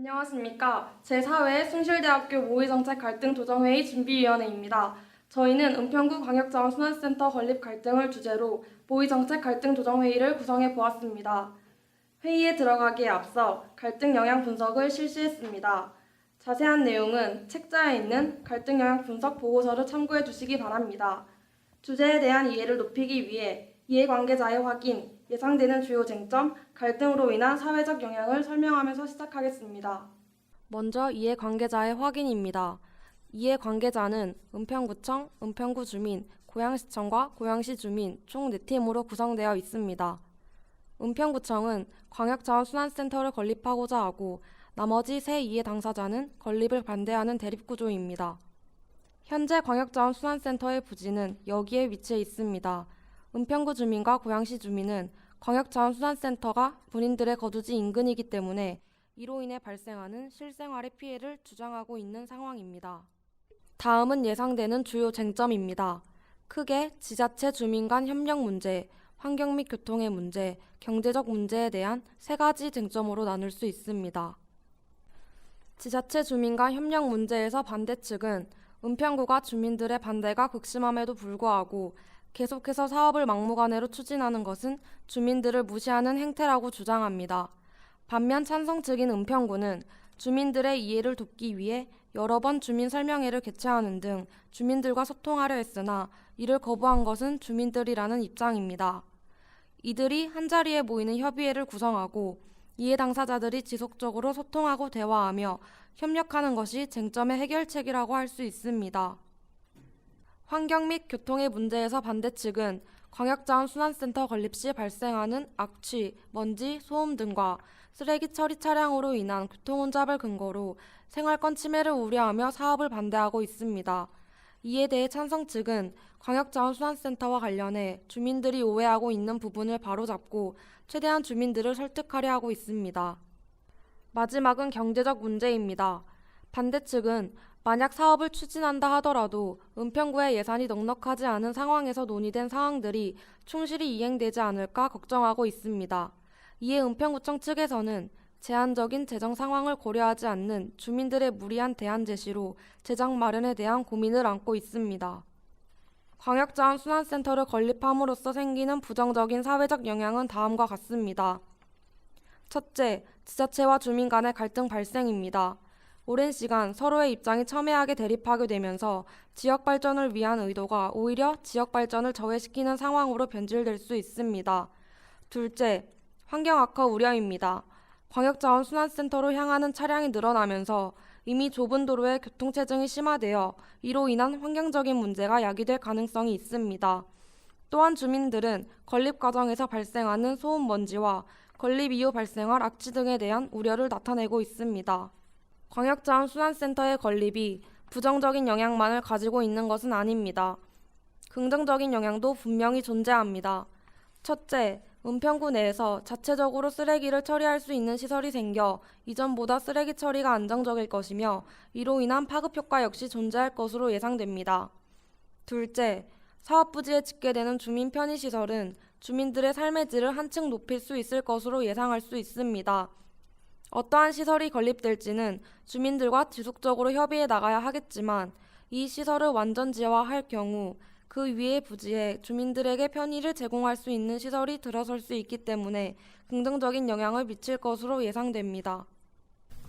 안녕하십니까. 제4회 숭실대학교 모의정책 갈등 조정회의 준비위원회입니다. 저희는 은평구 광역자원순환센터 건립 갈등을 주제로 모의정책 갈등 조정회의를 구성해 보았습니다. 회의에 들어가기에 앞서 갈등 영향 분석을 실시했습니다. 자세한 내용은 책자에 있는 갈등 영향 분석 보고서를 참고해 주시기 바랍니다. 주제에 대한 이해를 높이기 위해 이해관계자의 확인, 예상되는 주요 쟁점, 갈등으로 인한 사회적 영향을 설명하면서 시작하겠습니다. 먼저 이해관계자의 확인입니다. 이해관계자는 은평구청, 은평구 주민, 고양시청과 고양시 주민 총 4팀으로 구성되어 있습니다. 은평구청은 광역자원순환센터를 건립하고자 하고 나머지 세 이해 당사자는 건립을 반대하는 대립구조입니다. 현재 광역자원순환센터의 부지는 여기에 위치해 있습니다. 은평구 주민과 고양시 주민은 광역자원순환센터가 본인들의 거주지 인근이기 때문에 이로 인해 발생하는 실생활의 피해를 주장하고 있는 상황입니다. 다음은 예상되는 주요 쟁점입니다. 크게 지자체 주민 간 협력 문제, 환경 및 교통의 문제, 경제적 문제에 대한 세 가지 쟁점으로 나눌 수 있습니다. 지자체 주민 간 협력 문제에서 반대 측은 은평구가 주민들의 반대가 극심함에도 불구하고 계속해서 사업을 막무가내로 추진하는 것은 주민들을 무시하는 행태라고 주장합니다. 반면 찬성 측인 은평구는 주민들의 이해를 돕기 위해 여러 번 주민 설명회를 개최하는 등 주민들과 소통하려 했으나 이를 거부한 것은 주민들이라는 입장입니다. 이들이 한자리에 모이는 협의회를 구성하고 이해 당사자들이 지속적으로 소통하고 대화하며 협력하는 것이 쟁점의 해결책이라고 할 수 있습니다. 환경 및 교통의 문제에서 반대 측은 광역자원순환센터 건립 시 발생하는 악취, 먼지, 소음 등과 쓰레기 처리 차량으로 인한 교통혼잡을 근거로 생활권 침해를 우려하며 사업을 반대하고 있습니다. 이에 대해 찬성 측은 광역자원순환센터와 관련해 주민들이 오해하고 있는 부분을 바로잡고 최대한 주민들을 설득하려 하고 있습니다. 마지막은 경제적 문제입니다. 반대 측은 만약 사업을 추진한다 하더라도 은평구의 예산이 넉넉하지 않은 상황에서 논의된 사항들이 충실히 이행되지 않을까 걱정하고 있습니다. 이에 은평구청 측에서는 제한적인 재정 상황을 고려하지 않는 주민들의 무리한 대안 제시로 재정 마련에 대한 고민을 안고 있습니다. 광역자원순환센터를 건립함으로써 생기는 부정적인 사회적 영향은 다음과 같습니다. 첫째, 지자체와 주민 간의 갈등 발생입니다. 오랜 시간 서로의 입장이 첨예하게 대립하게 되면서 지역 발전을 위한 의도가 오히려 지역 발전을 저해시키는 상황으로 변질될 수 있습니다. 둘째, 환경 악화 우려입니다. 광역자원순환센터로 향하는 차량이 늘어나면서 이미 좁은 도로의 교통체증이 심화되어 이로 인한 환경적인 문제가 야기될 가능성이 있습니다. 또한 주민들은 건립 과정에서 발생하는 소음 먼지와 건립 이후 발생할 악취 등에 대한 우려를 나타내고 있습니다. 광역자원순환센터의 건립이 부정적인 영향만을 가지고 있는 것은 아닙니다. 긍정적인 영향도 분명히 존재합니다. 첫째, 은평구 내에서 자체적으로 쓰레기를 처리할 수 있는 시설이 생겨 이전보다 쓰레기 처리가 안정적일 것이며 이로 인한 파급 효과 역시 존재할 것으로 예상됩니다. 둘째, 사업 부지에 집계되는 주민 편의시설은 주민들의 삶의 질을 한층 높일 수 있을 것으로 예상할 수 있습니다. 어떠한 시설이 건립될지는 주민들과 지속적으로 협의해 나가야 하겠지만 이 시설을 완전 지하화할 경우 그 위의 부지에 주민들에게 편의를 제공할 수 있는 시설이 들어설 수 있기 때문에 긍정적인 영향을 미칠 것으로 예상됩니다.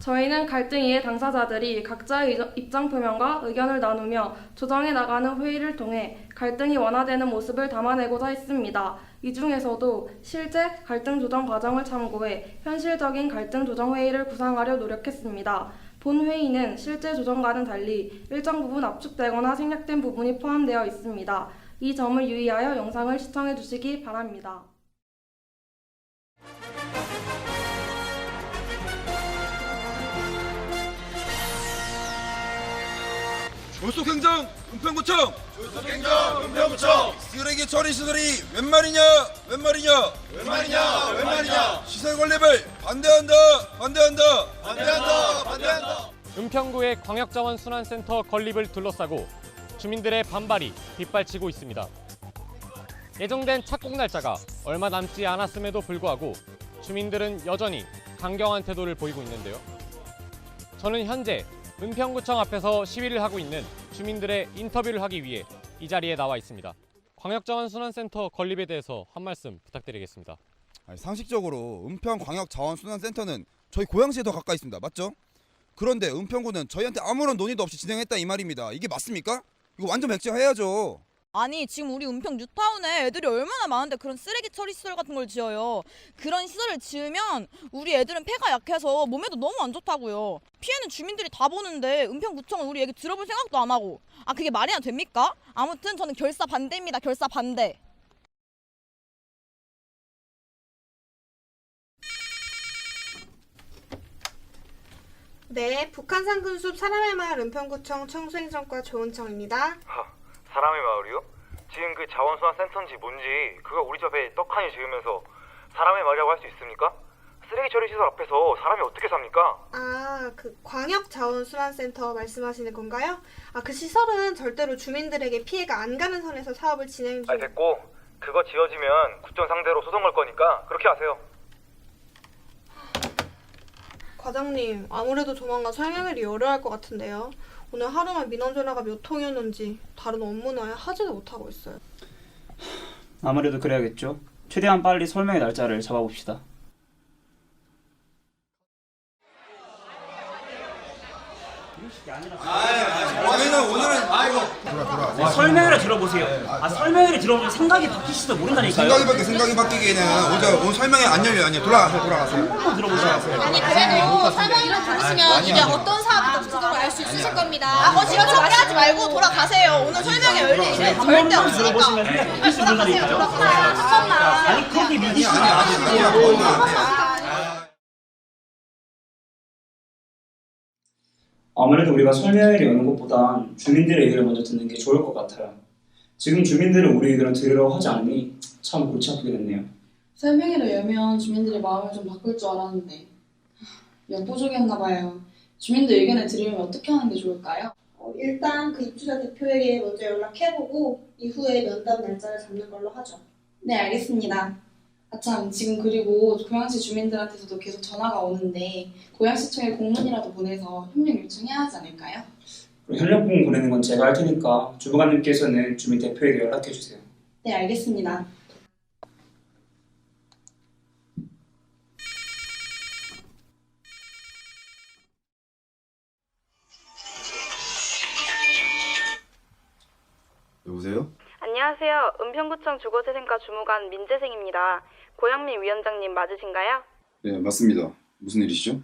저희는 갈등 이해 당사자들이 각자의 입장 표명과 의견을 나누며 조정해 나가는 회의를 통해 갈등이 완화되는 모습을 담아내고자 했습니다. 이 중에서도 실제 갈등 조정 과정을 참고해 현실적인 갈등 조정 회의를 구상하려 노력했습니다. 본 회의는 실제 조정과는 달리 일정 부분 압축되거나 생략된 부분이 포함되어 있습니다. 이 점을 유의하여 영상을 시청해 주시기 바랍니다. 졸속행정 은평구청 졸속행정 은평구청 쓰레기 처리 시설이 웬 말이냐 시설 건립을 반대한다 은평구의 광역자원순환센터 건립을 둘러싸고 주민들의 반발이 빗발치고 있습니다. 예정된 착공 날짜가 얼마 남지 않았음에도 불구하고 주민들은 여전히 강경한 태도를 보이고 있는데요. 저는 현재 은평구청 앞에서 시위를 하고 있는 주민들의 인터뷰를 하기 위해 이 자리에 나와 있습니다. 광역자원순환센터 건립에 대해서 한 말씀 부탁드리겠습니다. 아니, 상식적으로 은평광역자원순환센터는 저희 고양시에 더 가까이 있습니다. 맞죠? 그런데 은평구는 저희한테 아무런 논의도 없이 진행했다 이 말입니다. 이게 맞습니까? 이거 완전 백지화해야죠. 아니 지금 우리 은평 뉴타운에 애들이 얼마나 많은데 그런 쓰레기 처리 시설 같은 걸 지어요. 그런 시설을 지으면 우리 애들은 폐가 약해서 몸에도 너무 안 좋다고요. 피해는 주민들이 다 보는데 은평구청은 우리 얘기 들어볼 생각도 안 하고. 아 그게 말이나 됩니까? 아무튼 저는 결사 반대입니다. 결사 반대. 네, 북한산 군숲 사람의 마을 은평구청 청소행정과 조은청입니다. 사람의 마을이요? 지금 그 자원순환센터인지 뭔지 그거 우리 집에 떡하니 지으면서 사람의 마을이라고 할 수 있습니까? 쓰레기 처리 시설 앞에서 사람이 어떻게 삽니까? 아, 그 광역자원순환센터 말씀하시는 건가요? 아, 그 시설은 절대로 주민들에게 피해가 안 가는 선에서 사업을 진행 중... 아니 됐고 그거 지어지면 구청 상대로 소송 걸 거니까 그렇게 하세요. 과장님, 아무래도 조만간 설명회를 열어야 할 것 같은데요. 오늘 하루만 민원 전화가 몇 통이었는지 다른 업무는 하지도 못하고 있어요. 아무래도 그래야겠죠. 최대한 빨리 설명의 날짜를 잡아봅시다. 저희는 오늘은 설명회를 들어보세요. 설명회를 들어보면 생각이 바뀌시지도 모른다니까요. 생각이 바뀌기에는 오늘 설명회 안 열려요. 아니요. 돌아가세요. 한번 들어보세요. 아니 그래도 설명회를 들으시면 이게 어떤 사업부터 구조를 알 수 있으실 겁니다. 아 지금 하지 말고 돌아가세요. 오늘 설명회 열릴 일은 절대 한번만 없으니까. 들어보시면 생각이 바뀌시지 모른다니까요. 아니 그렇게 믿으시지 아무래도 우리가 설명회를 여는 것보단 주민들의 의견을 먼저 듣는 게 좋을 것 같아요. 지금 주민들은 우리 의견을 들으려고 하지 않으니 참 골치 아프게 됐네요. 설명회를 열면 주민들이 마음을 좀 바꿀 줄 알았는데 역부족이었나 봐요. 주민들 의견을 들으려면 어떻게 하는 게 좋을까요? 일단 그 입주자 대표에게 먼저 연락해보고 이후에 면담 날짜를 잡는 걸로 하죠. 네, 알겠습니다. 아참, 지금 그리고 고양시 주민들한테서도 계속 전화가 오는데 고양시청에 공문이라도 보내서 협력 요청해야 하지 않을까요? 협력공 보내는 건 제가 할 테니까 주무관님께서는 주민 대표에게 연락해 주세요. 네, 알겠습니다. 여보세요? 안녕하세요. 은평구청 주거재생과 주무관 민재생입니다. 고영민 위원장님 맞으신가요? 네, 맞습니다. 무슨 일이시죠?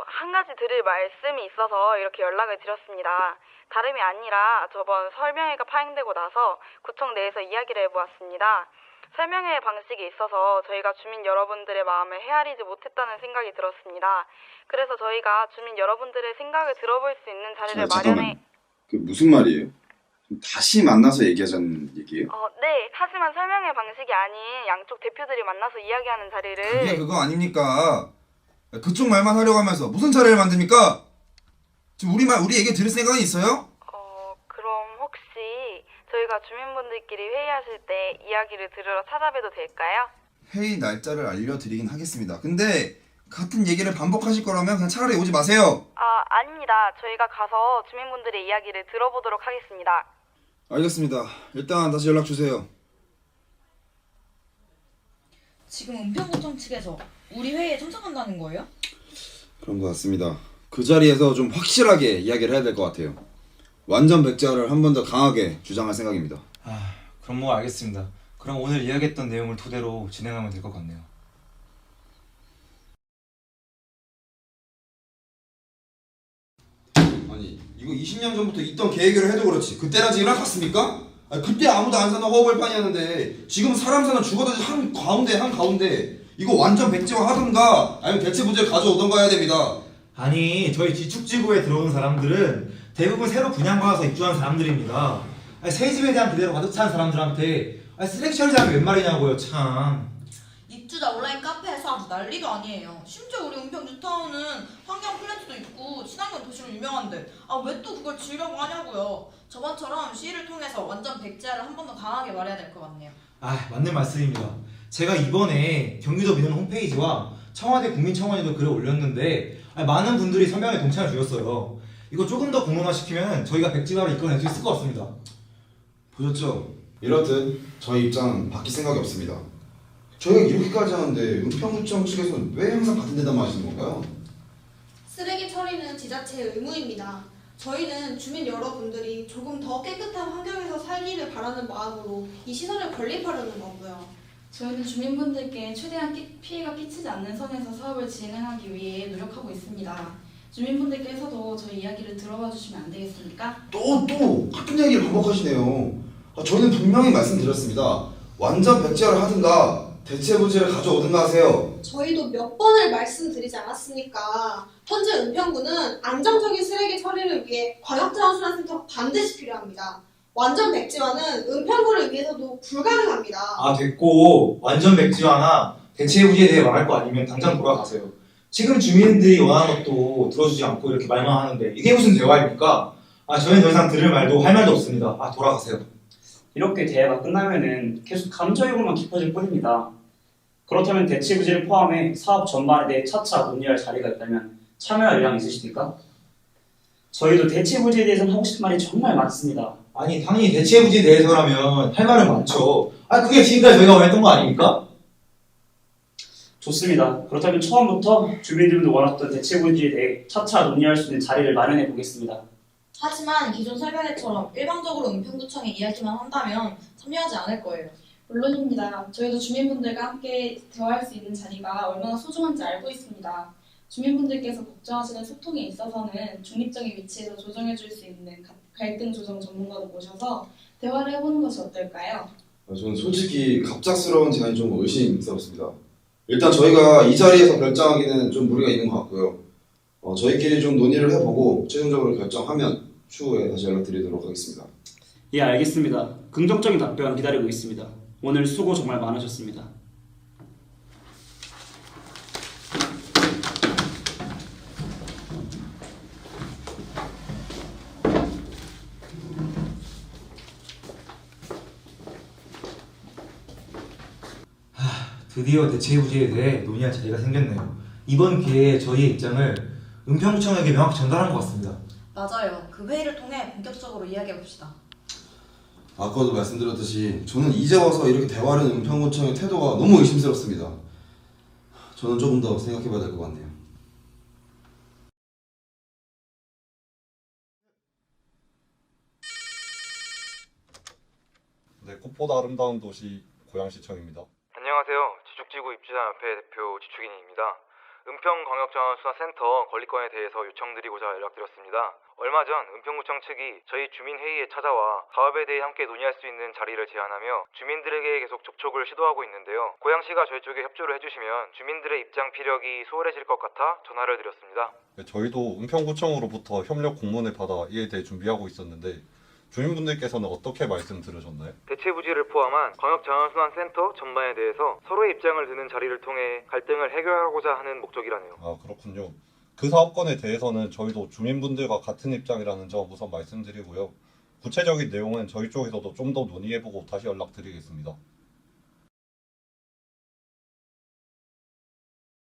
한 가지 드릴 말씀이 있어서 이렇게 연락을 드렸습니다. 다름이 아니라 저번 설명회가 파행되고 나서 구청 내에서 이야기를 해보았습니다. 설명회 방식에 있어서 저희가 주민 여러분들의 마음을 헤아리지 못했다는 생각이 들었습니다. 그래서 저희가 주민 여러분들의 생각을 들어볼 수 있는 자리를 마련해... 그 무슨 말이에요? 다시 만나서 얘기하자는 얘기예요? 네. 하지만 설명회 방식이 아닌 양쪽 대표들이 만나서 이야기하는 자리를... 그게 그거 아닙니까? 그쪽 말만 하려고 하면서 무슨 자리를 만듭니까? 지금 우리 얘기 들을 생각은 있어요? 그럼 혹시 저희가 주민분들끼리 회의하실 때 이야기를 들으러 찾아뵈도 될까요? 회의 날짜를 알려드리긴 하겠습니다. 근데 같은 얘기를 반복하실 거라면 그냥 차라리 오지 마세요. 아닙니다. 저희가 가서 주민분들의 이야기를 들어보도록 하겠습니다. 알겠습니다. 일단 다시 연락 주세요. 지금 은평구청 측에서 우리 회의에 참석한다는 거예요? 그런 것 같습니다. 그 자리에서 좀 확실하게 이야기를 해야 될 것 같아요. 완전 백지화를 한 번 더 강하게 주장할 생각입니다. 그럼 뭐 알겠습니다. 그럼 오늘 이야기했던 내용을 토대로 진행하면 될 것 같네요. 아니 이거 20년 전부터 있던 계획으로 해도 그렇지 그때랑 지금이랑 같습니까? 그때 아무도 안 사는 허벌판이었는데 지금 사람 사는 주거도시 한가운데 이거 완전 백지화 하던가 아니면 대체 문제를 가져오던가 해야 됩니다. 아니 저희 기축지구에 들어오는 사람들은 대부분 새로 분양받아서 입주한 사람들입니다. 새 집에 대한 기대로 가득 찬 사람들한테 쓰레기 처리장이 웬 말이냐고요 참. 입주자 온라인 카페에서 아주 난리도 아니에요. 심지어 우리 은평 뉴타운은 환경 플랜트도 있고 친환경 도시로 유명한데 왜 또 그걸 지으려고 하냐고요. 저번처럼 시위를 통해서 완전 백지화를 한 번 더 강하게 말해야 될 것 같네요. 맞는 말씀입니다. 제가 이번에 경기도 민원 홈페이지와 청와대 국민청원에도 글을 올렸는데 많은 분들이 서명에 동참을 주셨어요. 이거 조금 더 공론화시키면 저희가 백지화를 이끌어낼 수 있을 것 같습니다. 보셨죠? 이렇듯 저희 입장은 바뀔 생각이 없습니다. 저희가 이렇게까지 하는데 은평구청 측에서는 왜 항상 같은 데다만 하시는 건가요? 쓰레기 처리는 지자체의 의무입니다. 저희는 주민 여러분들이 조금 더 깨끗한 환경에서 살기를 바라는 마음으로 이 시설을 건립하려는 거고요. 저희는 주민분들께 최대한 피해가 끼치지 않는 선에서 사업을 진행하기 위해 노력하고 있습니다. 주민분들께서도 저희 이야기를 들어봐 주시면 안 되겠습니까? 또 같은 얘기를 반복하시네요. 저희는 분명히 말씀드렸습니다. 완전 백지화를 하든가 대체 부지를 가져오든가 하세요. 저희도 몇 번을 말씀드리지 않았습니까? 현재 은평구는 안정적인 쓰레기 처리를 위해 광역자원순환센터가 반드시 필요합니다. 완전 백지화는 은평구를 위해서도 불가능합니다. 됐고 완전 백지화나 대체 부지에 대해 말할 거 아니면 당장 돌아가세요. 지금 주민들이 원하는 것도 들어주지 않고 이렇게 말만 하는데 이게 무슨 대화입니까? 저희는 더 이상 들을 말도 할 말도 없습니다. 돌아가세요. 이렇게 대화가 끝나면은 계속 감정이고만 깊어질 뿐입니다. 그렇다면 대체 부지를 포함해 사업 전반에 대해 차차 논의할 자리가 있다면 참여할 의향이 있으십니까? 저희도 대체 부지에 대해서는 하고 싶은 말이 정말 많습니다. 당연히 대체 부지에 대해서라면 할 말은 많죠. 그게 지금까지 저희가 원했던 거 아닙니까? 좋습니다. 그렇다면 처음부터 주민들도 원했던 대체 부지에 대해 차차 논의할 수 있는 자리를 마련해 보겠습니다. 하지만 기존 설명회처럼 일방적으로 은평구청에 이야기만 한다면 참여하지 않을 거예요. 물론입니다. 저희도 주민분들과 함께 대화할 수 있는 자리가 얼마나 소중한지 알고 있습니다. 주민분들께서 걱정하시는 소통에 있어서는 중립적인 위치에서 조정해줄 수 있는 갈등 조정 전문가도 모셔서 대화를 해보는 것이 어떨까요? 저는 솔직히 갑작스러운 제안이 좀 의심스럽습니다. 일단 저희가 이 자리에서 결정하기는 좀 무리가 있는 것 같고요. 저희끼리 좀 논의를 해보고 최종적으로 결정하면 추후에 다시 연락드리도록 하겠습니다. 예, 알겠습니다. 긍정적인 답변 기다리고 있습니다. 오늘 수고 정말 많으셨습니다. 드디어 대체 부지에 대해 논의할 자리가 생겼네요. 이번 기회에 저희의 입장을 은평구청에게 명확히 전달한 것 같습니다. 맞아요. 그 회의를 통해 본격적으로 이야기해봅시다. 아까도 말씀드렸듯이 저는 이제 와서 이렇게 대화하는 은평구청의 태도가 너무 의심스럽습니다. 저는 조금 더 생각해봐야 될 것 같네요. 네, 꽃보다 아름다운 도시 고양시청입니다. 안녕하세요. 지축지구 입주자협회 대표 지축인입니다. 은평광역자원순환센터 건립건에 대해서 요청드리고자 연락드렸습니다. 얼마 전 은평구청 측이 저희 주민회의에 찾아와 사업에 대해 함께 논의할 수 있는 자리를 제안하며 주민들에게 계속 접촉을 시도하고 있는데요. 고양시가 저희 쪽에 협조를 해주시면 주민들의 입장 피력이 수월해질 것 같아 전화를 드렸습니다. 네, 저희도 은평구청으로부터 협력 공문을 받아 이에 대해 준비하고 있었는데 주민분들께서는 어떻게 말씀 들으셨나요? 대체 부지를 포함한 광역자원순환센터 전반에 대해서 서로의 입장을 듣는 자리를 통해 갈등을 해결하고자 하는 목적이라네요. 그렇군요. 그 사업건에 대해서는 저희도 주민분들과 같은 입장이라는 점 우선 말씀드리고요. 구체적인 내용은 저희 쪽에서도 좀 더 논의해보고 다시 연락드리겠습니다.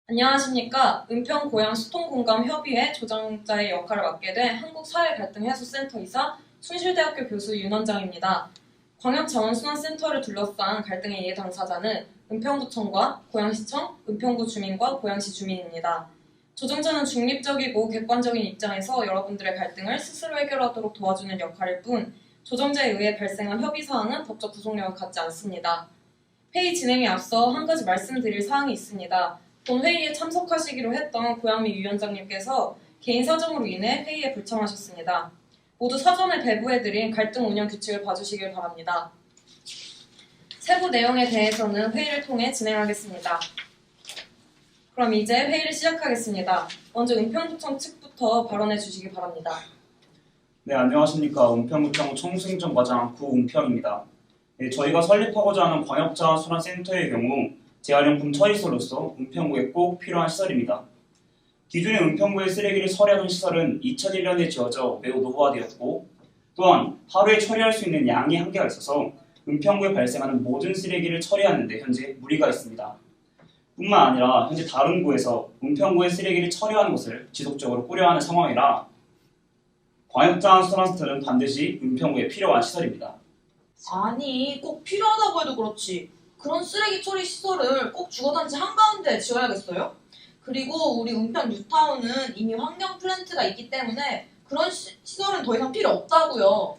안녕하십니까. 은평고양시통공감협의회 조정자의 역할을 맡게 된 한국사회갈등해소센터이사 숭실대학교 교수 윤원장입니다. 광역자원순환센터를 둘러싼 갈등의 이해 당사자는 은평구청과 고양시청, 은평구 주민과 고양시 주민입니다. 조정자는 중립적이고 객관적인 입장에서 여러분들의 갈등을 스스로 해결하도록 도와주는 역할일 뿐 조정자에 의해 발생한 협의사항은 법적 구속력을 갖지 않습니다. 회의 진행에 앞서 한 가지 말씀드릴 사항이 있습니다. 본 회의에 참석하시기로 했던 고양미 위원장님께서 개인 사정으로 인해 회의에 불참하셨습니다. 모두 사전에 배부해드린 갈등 운영 규칙을 봐주시길 바랍니다. 세부 내용에 대해서는 회의를 통해 진행하겠습니다. 그럼 이제 회의를 시작하겠습니다. 먼저 은평구청 측부터 발언해 주시기 바랍니다. 네, 안녕하십니까. 은평구청 청수행정과장 구은평입니다. 네, 저희가 설립하고자 하는 광역자원순환센터의 경우 재활용품 처리소로서 은평구에 꼭 필요한 시설입니다. 기존의 은평구의 쓰레기를 처리하던 시설은 2001년에 지어져 매우 노후화되었고 또한 하루에 처리할 수 있는 양이 한계가 있어서 은평구에 발생하는 모든 쓰레기를 처리하는 데 현재 무리가 있습니다. 뿐만 아니라 현재 다른 구에서 은평구의 쓰레기를 처리하는 것을 지속적으로 꾸려하는 상황이라 광역자원순환센터는 반드시 은평구에 필요한 시설입니다. 아니 꼭 필요하다고 해도 그렇지 그런 쓰레기 처리 시설을 꼭 주거단지 한가운데 지어야겠어요? 그리고 우리 은평 뉴타운은 이미 환경 플랜트가 있기 때문에 그런 시설은 더 이상 필요 없다고요.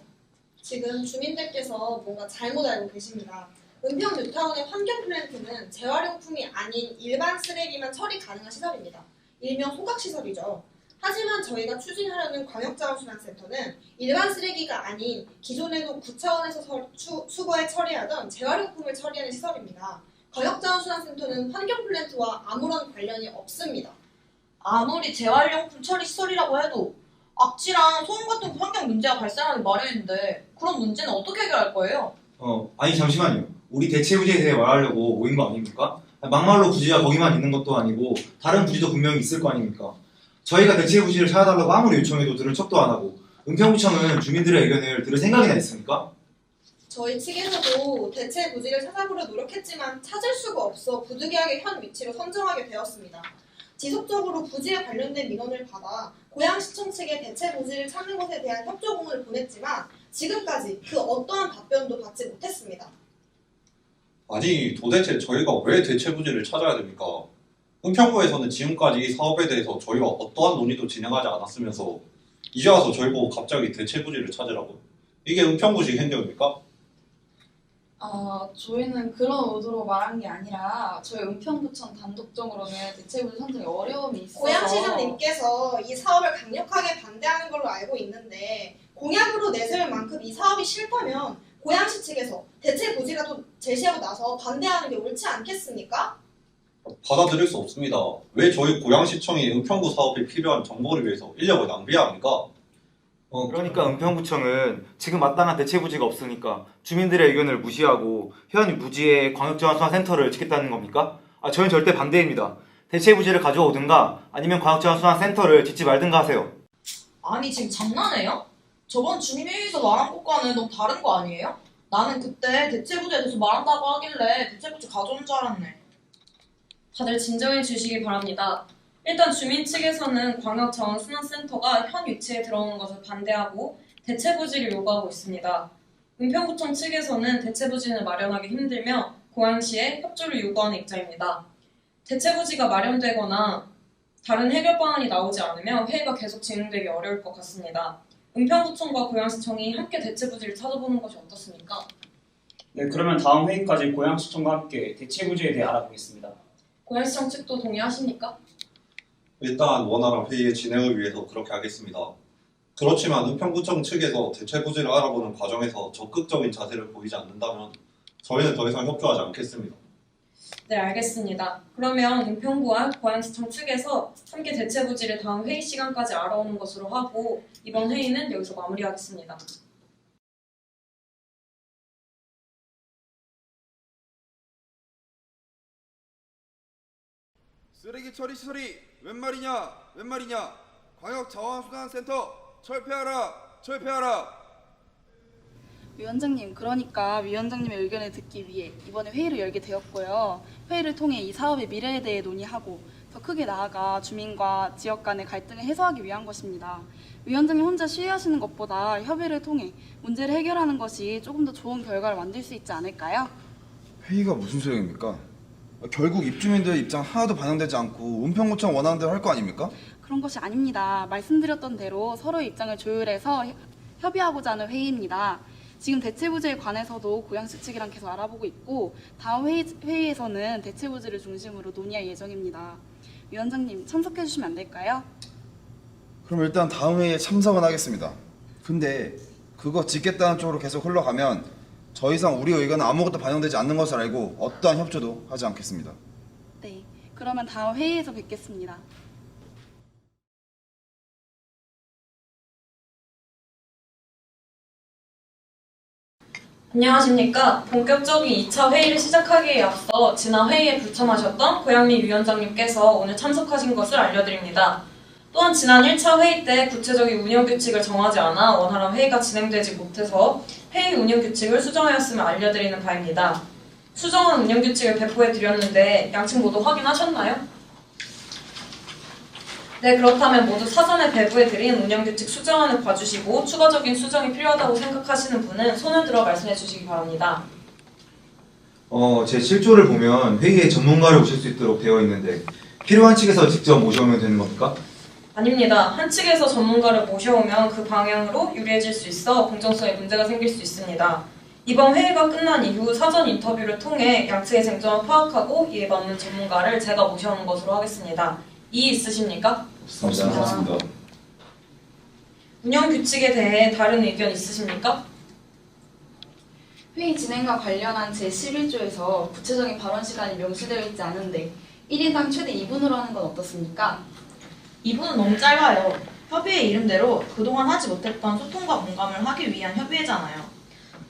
지금 주민들께서 뭔가 잘못 알고 계십니다. 은평 뉴타운의 환경 플랜트는 재활용품이 아닌 일반 쓰레기만 처리 가능한 시설입니다. 일명 소각시설이죠. 하지만 저희가 추진하려는 광역자원순환센터는 일반 쓰레기가 아닌 기존에도 구차원에서 수거해 처리하던 재활용품을 처리하는 시설입니다. 광역자원순환센터는 환경 플랜트와 아무런 관련이 없습니다. 아무리 재활용품 처리 시설이라고 해도 악취랑 소음 같은 환경 문제가 발생하는 마련인데 그런 문제는 어떻게 해결할 거예요? 아니 잠시만요. 우리 대체 부지에 대해 말하려고 모인 거 아닙니까? 막말로 부지가 거기만 있는 것도 아니고 다른 부지도 분명히 있을 거 아닙니까? 저희가 대체 부지를 찾아달라고 아무리 요청해도 들을 척도 안 하고 은평구청은 주민들의 의견을 들을 생각이나 있습니까? 저희 측에서도 대체 부지를 찾아보려 노력했지만 찾을 수가 없어 부득이하게 현 위치로 선정하게 되었습니다. 지속적으로 부지에 관련된 민원을 받아 고양시청 측에 대체 부지를 찾는 것에 대한 협조공을 보냈지만 지금까지 그 어떠한 답변도 받지 못했습니다. 아니 도대체 저희가 왜 대체 부지를 찾아야 됩니까? 은평구에서는 지금까지 이 사업에 대해서 저희가 어떠한 논의도 진행하지 않았으면서 이제 와서 저희 보고 갑자기 대체 부지를 찾으라고? 이게 은평구식 행정입니까? 저희는 그런 의도로 말한 게 아니라 저희 은평구청 단독적으로는 대체부지 선정에 어려움이 있어서 고양시장님께서 이 사업을 강력하게 반대하는 걸로 알고 있는데 공약으로 내세울 만큼 이 사업이 싫다면 고양시 측에서 대체 부지라도 제시하고 나서 반대하는 게 옳지 않겠습니까? 받아들일 수 없습니다. 왜 저희 고양시청이 은평구 사업에 필요한 정보를 위해서 인력을 낭비해야 합니까? 그러니까 은평구청은 지금 마땅한 대체 부지가 없으니까 주민들의 의견을 무시하고 현 부지의 광역자원순환센터를 짓겠다는 겁니까? 저희는 절대 반대입니다. 대체 부지를 가져오든가 아니면 광역자원순환센터를 짓지 말든가 하세요. 아니 지금 장난해요? 저번 주민회의에서 말한 것과는 너무 다른 거 아니에요? 나는 그때 대체 부지에 대해서 말한다고 하길래 대체 부지 가져온 줄 알았네. 다들 진정해 주시기 바랍니다. 일단 주민 측에서는 광역자원순환센터가 현 위치에 들어오는 것을 반대하고 대체부지를 요구하고 있습니다. 은평구청 측에서는 대체부지를 마련하기 힘들며 고양시에 협조를 요구하는 입장입니다. 대체부지가 마련되거나 다른 해결 방안이 나오지 않으면 회의가 계속 진행되기 어려울 것 같습니다. 은평구청과 고양시청이 함께 대체부지를 찾아보는 것이 어떻습니까? 네, 그러면 다음 회의까지 고양시청과 함께 대체 부지에 대해 알아보겠습니다. 고양시청 측도 동의하십니까? 일단 원활한 회의의 진행을 위해서 그렇게 하겠습니다. 그렇지만 은평구청 측에서 대체 부지를 알아보는 과정에서 적극적인 자세를 보이지 않는다면 저희는 더 이상 협조하지 않겠습니다. 네, 알겠습니다. 그러면 은평구와 고양시청 측에서 함께 대체 부지를 다음 회의 시간까지 알아오는 것으로 하고 이번 회의는 여기서 마무리하겠습니다. 쓰레기 처리 시설이 웬 말이냐? 광역자원순환센터 철폐하라! 위원장님, 그러니까 위원장님의 의견을 듣기 위해 이번에 회의를 열게 되었고요. 회의를 통해 이 사업의 미래에 대해 논의하고 더 크게 나아가 주민과 지역 간의 갈등을 해소하기 위한 것입니다. 위원장님 혼자 시위하시는 것보다 협의를 통해 문제를 해결하는 것이 조금 더 좋은 결과를 만들 수 있지 않을까요? 회의가 무슨 소용입니까? 결국 입주민들 입장 하나도 반영되지 않고 은평구청 원하는 대로 할 거 아닙니까? 그런 것이 아닙니다. 말씀드렸던 대로 서로의 입장을 조율해서 협의하고자 하는 회의입니다. 지금 대체부지에 관해서도 고양시 측이랑 계속 알아보고 있고 다음 회의에서는 대체부지를 중심으로 논의할 예정입니다. 위원장님 참석해 주시면 안 될까요? 그럼 일단 다음 회의에 참석은 하겠습니다. 근데 그거 짓겠다는 쪽으로 계속 흘러가면 더 이상 우리 의견은 아무것도 반영되지 않는 것을 알고 어떠한 협조도 하지 않겠습니다. 네, 그러면 다음 회의에서 뵙겠습니다. 안녕하십니까. 본격적인 2차 회의를 시작하기에 앞서 지난 회의에 불참하셨던 고양미 위원장님께서 오늘 참석하신 것을 알려드립니다. 또한 지난 1차 회의 때 구체적인 운영규칙을 정하지 않아 원활한 회의가 진행되지 못해서 회의 운영규칙을 수정하였음을 알려드리는 바입니다. 수정한 운영규칙을 배포해 드렸는데 양측 모두 확인하셨나요? 네, 그렇다면 모두 사전에 배부해 드린 운영규칙 수정안을 봐주시고 추가적인 수정이 필요하다고 생각하시는 분은 손을 들어 말씀해 주시기 바랍니다. 제 7조를 보면 회의에 전문가를 오실 수 있도록 되어 있는데 필요한 측에서 직접 모셔오면 되는 겁니까? 아닙니다. 한 측에서 전문가를 모셔오면 그 방향으로 유리해질 수 있어 공정성에 문제가 생길 수 있습니다. 이번 회의가 끝난 이후 사전 인터뷰를 통해 양측의 쟁점을 파악하고 이에 맞는 전문가를 제가 모셔오는 것으로 하겠습니다. 이의 있으십니까? 없습니다. 운영 규칙에 대해 다른 의견 있으십니까? 회의 진행과 관련한 제11조에서 구체적인 발언 시간이 명시되어 있지 않은데 1인당 최대 2분으로 하는 건 어떻습니까? 2분은 너무 짧아요. 협의회 이름대로 그동안 하지 못했던 소통과 공감을 하기 위한 협의회잖아요.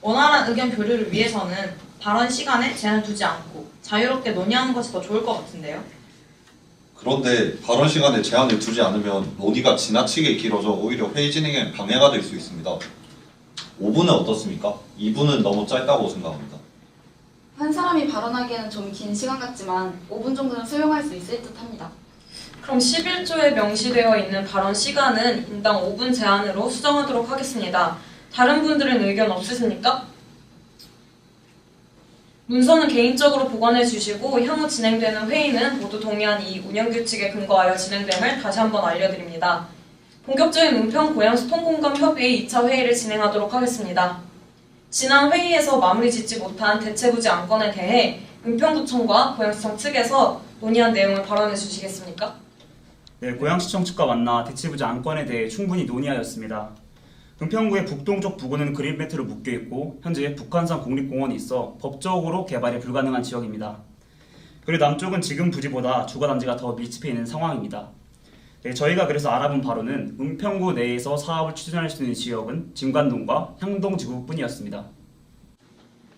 원활한 의견 교류를 위해서는 발언 시간에 제한을 두지 않고 자유롭게 논의하는 것이 더 좋을 것 같은데요. 그런데 발언 시간에 제한을 두지 않으면 논의가 지나치게 길어져 오히려 회의 진행에 방해가 될 수 있습니다. 5분은 어떻습니까? 2분은 너무 짧다고 생각합니다. 한 사람이 발언하기에는 좀 긴 시간 같지만 5분 정도는 수용할 수 있을 듯합니다. 그럼 11조에 명시되어 있는 발언 시간은 인당 5분 제한으로 수정하도록 하겠습니다. 다른 분들은 의견 없으십니까? 문서는 개인적으로 보관해 주시고 향후 진행되는 회의는 모두 동의한 이 운영규칙에 근거하여 진행됨을 다시 한번 알려드립니다. 본격적인 은평 고양시 통공감 협의회 2차 회의를 진행하도록 하겠습니다. 지난 회의에서 마무리 짓지 못한 대체부지 안건에 대해 은평구청과 고양시청 측에서 논의한 내용을 발언해 주시겠습니까? 네, 고양시청 측과 만나 대체부지 안건에 대해 충분히 논의하였습니다. 은평구의 북동쪽 부근은 그린벨트로 묶여있고 현재 북한산 국립공원이 있어 법적으로 개발이 불가능한 지역입니다. 그리고 남쪽은 지금 부지보다 주거단지가 더 밀집해 있는 상황입니다. 네, 저희가 그래서 알아본 바로는 은평구 내에서 사업을 추진할 수 있는 지역은 진관동과 향동지구뿐이었습니다.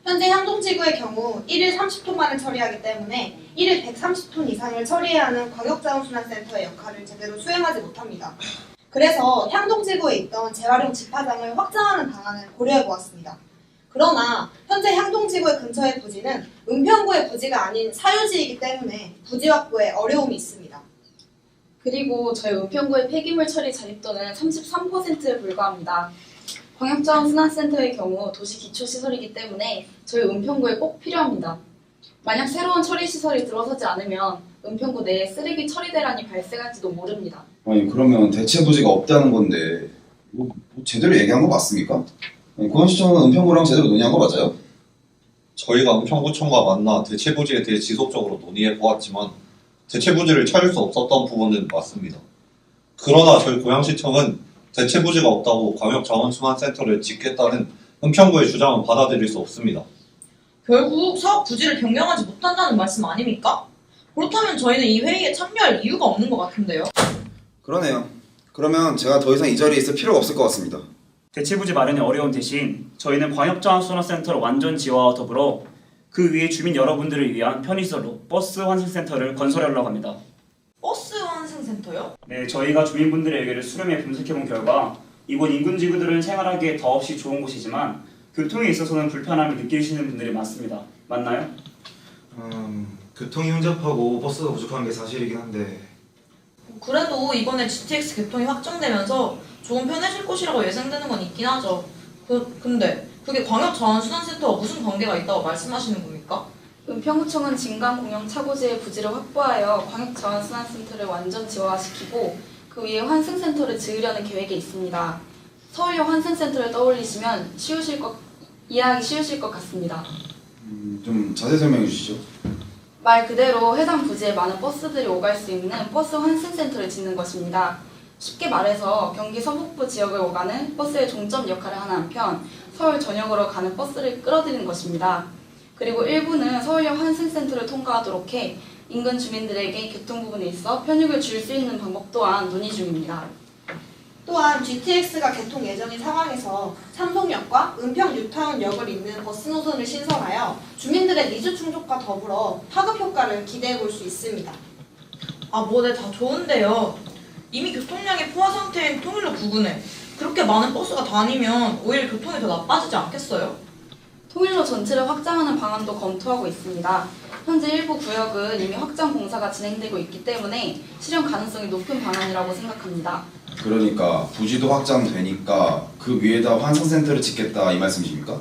현재 향동지구의 경우 1일 30톤만을 처리하기 때문에 1일 130톤 이상을 처리해야 하는 광역자원순환센터의 역할을 제대로 수행하지 못합니다. 그래서 향동지구에 있던 재활용 집화장을 확장하는 방안을 고려해보았습니다. 그러나 현재 향동지구의 근처의 부지는 은평구의 부지가 아닌 사유지이기 때문에 부지 확보에 어려움이 있습니다. 그리고 저희 은평구의 폐기물 처리 잔입도는 33%에 불과합니다. 광역자원순환센터의 경우 도시 기초시설이기 때문에 저희 은평구에 꼭 필요합니다. 만약 새로운 처리시설이 들어서지 않으면 은평구 내에 쓰레기 처리 대란이 발생할지도 모릅니다. 아니 그러면 대체 부지가 없다는 건데 뭐 제대로 얘기한 거 맞습니까? 고양시청은 은평구랑 제대로 논의한 거 맞아요? 저희가 은평구청과 만나 대체부지에 대해 지속적으로 논의해 보았지만 대체부지를 찾을 수 없었던 부분은 맞습니다. 그러나 저희 고양시청은 대체부지가 없다고 광역자원순환센터를 짓겠다는 은평구의 주장은 받아들일 수 없습니다. 결국 사업 부지를 변경하지 못한다는 말씀 아닙니까? 그렇다면 저희는 이 회의에 참여할 이유가 없는 것 같은데요. 그러네요. 그러면 제가 더 이상 이 자리에 있을 필요가 없을 것 같습니다. 대체부지 마련이 어려운 대신 저희는 광역자원순환센터를 완전 지화와 더불어 그 위에 주민 여러분들을 위한 편의시설로 버스 환승센터를 건설하려고 합니다. 버스 환승센터요? 네, 저희가 주민분들의 의견을 수렴해 분석해본 결과 이곳 인근 지구들은 생활하기에 더없이 좋은 곳이지만 교통에 있어서는 불편함을 느끼시는 분들이 많습니다. 맞나요? 교통이 혼잡하고 버스가 부족한 게 사실이긴 한데 그래도 이번에 GTX 개통이 확정되면서 조금 편해질 것이라고 예상되는 건 있긴 하죠. 근데 그게 광역자원순환센터와 무슨 관계가 있다고 말씀하시는 겁니까? 은평구청은 진강공영 차고지의 부지를 확보하여 광역자원순환센터를 완전 지화시키고 그 위에 환승센터를 지으려는 계획에 있습니다. 서울역 환승센터를 떠올리시면 이해하기 쉬우실 것 같습니다. 좀 자세히 설명해 주시죠. 말 그대로 해당 부지에 많은 버스들이 오갈 수 있는 버스 환승센터를 짓는 것입니다. 쉽게 말해서 경기 서북부 지역을 오가는 버스의 종점 역할을 하는 한편 서울 전역으로 가는 버스를 끌어들이는 것입니다. 그리고 일부는 서울역 환승센터를 통과하도록 해 인근 주민들에게 교통 부분에 있어 편익을 줄 수 있는 방법 또한 논의 중입니다. 또한 GTX가 개통 예정인 상황에서 삼성역과 은평 뉴타운역을 잇는 버스 노선을 신설하여 주민들의 니즈 충족과 더불어 파급 효과를 기대해 볼 수 있습니다. 네, 다 좋은데요. 이미 교통량이 포화 상태인 통일로 부근에 그렇게 많은 버스가 다니면 오히려 교통이 더 나빠지지 않겠어요? 통일로 전체를 확장하는 방안도 검토하고 있습니다. 현재 일부 구역은 이미 확장 공사가 진행되고 있기 때문에 실현 가능성이 높은 방안이라고 생각합니다. 그러니까 부지도 확장되니까 그 위에다 환승센터를 짓겠다 이 말씀이십니까?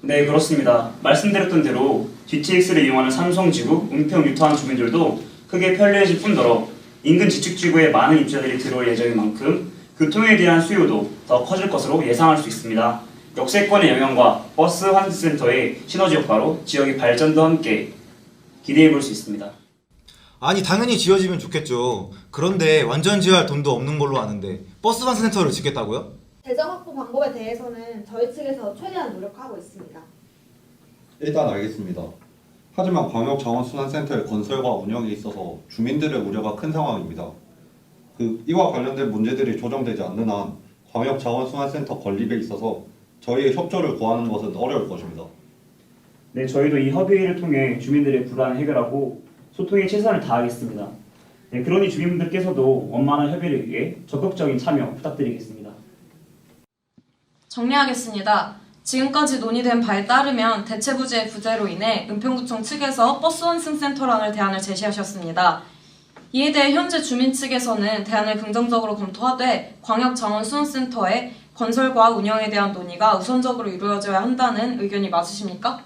네, 그렇습니다. 말씀드렸던 대로 GTX를 이용하는 삼성지구, 은평 유타운 주민들도 크게 편리해질 뿐더러 인근 지축지구에 많은 입주자들이 들어올 예정인 만큼 교통에 대한 수요도 더 커질 것으로 예상할 수 있습니다. 역세권의 영향과 버스 환승센터의 시너지 효과로 지역의 발전도 함께 기대해 볼 수 있습니다. 아니 당연히 지어지면 좋겠죠. 그런데 완전 지어할 돈도 없는 걸로 아는데 버스 환승센터를 짓겠다고요? 재정 확보 방법에 대해서는 저희 측에서 최대한 노력하고 있습니다. 일단 알겠습니다. 하지만 광역자원순환센터의 건설과 운영에 있어서 주민들의 우려가 큰 상황입니다. 이와 관련된 문제들이 조정되지 않는 한 광역자원순환센터 건립에 있어서 저희의 협조를 구하는 것은 어려울 것입니다. 네, 저희도 이 협의회를 통해 주민들의 불안을 해결하고 소통에 최선을 다하겠습니다. 네, 그러니 주민분들께서도 원만한 협의를 위해 적극적인 참여 부탁드리겠습니다. 정리하겠습니다. 지금까지 논의된 바에 따르면 대체부지의 부재로 인해 은평구청 측에서 버스 환승센터라는 대안을 제시하셨습니다. 이에 대해 현재 주민 측에서는 대안을 긍정적으로 검토하되 광역자원순환센터의 건설과 운영에 대한 논의가 우선적으로 이루어져야 한다는 의견이 맞으십니까?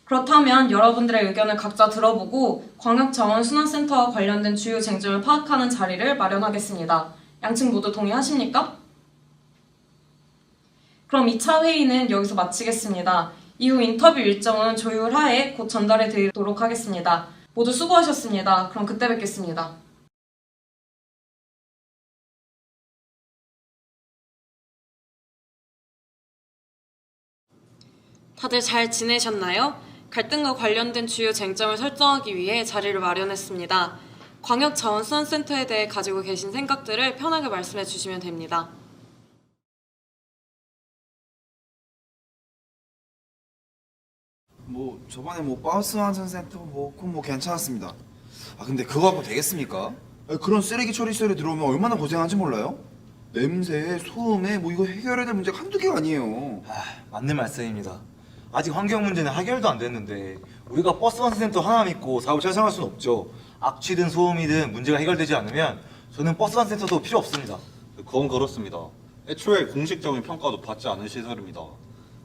그렇다면 여러분들의 의견을 각자 들어보고 광역자원순환센터와 관련된 주요 쟁점을 파악하는 자리를 마련하겠습니다. 양측 모두 동의하십니까? 그럼 2차 회의는 여기서 마치겠습니다. 이후 인터뷰 일정은 조율하에 곧 전달해 드리도록 하겠습니다. 모두 수고하셨습니다. 그럼 그때 뵙겠습니다. 다들 잘 지내셨나요? 갈등과 관련된 주요 쟁점을 설정하기 위해 자리를 마련했습니다. 광역자원순환센터에 대해 가지고 계신 생각들을 편하게 말씀해 주시면 됩니다. 저번에 버스 환승센터 그건 괜찮았습니다. 근데 그거 갖고 되겠습니까? 그런 쓰레기 처리 시설에 들어오면 얼마나 고생한지 몰라요? 냄새, 소음에 이거 해결해야 될 문제가 한두 개가 아니에요. 맞는 말씀입니다. 아직 환경 문제는 해결도 안 됐는데 우리가 버스 환승센터 하나 믿고 사업을 char성할 수는 없죠. 악취든 소음이든 문제가 해결되지 않으면 저는 버스 환승센터도 필요 없습니다. 그건 그렇습니다. 애초에 공식적인 평가도 받지 않은 시설입니다.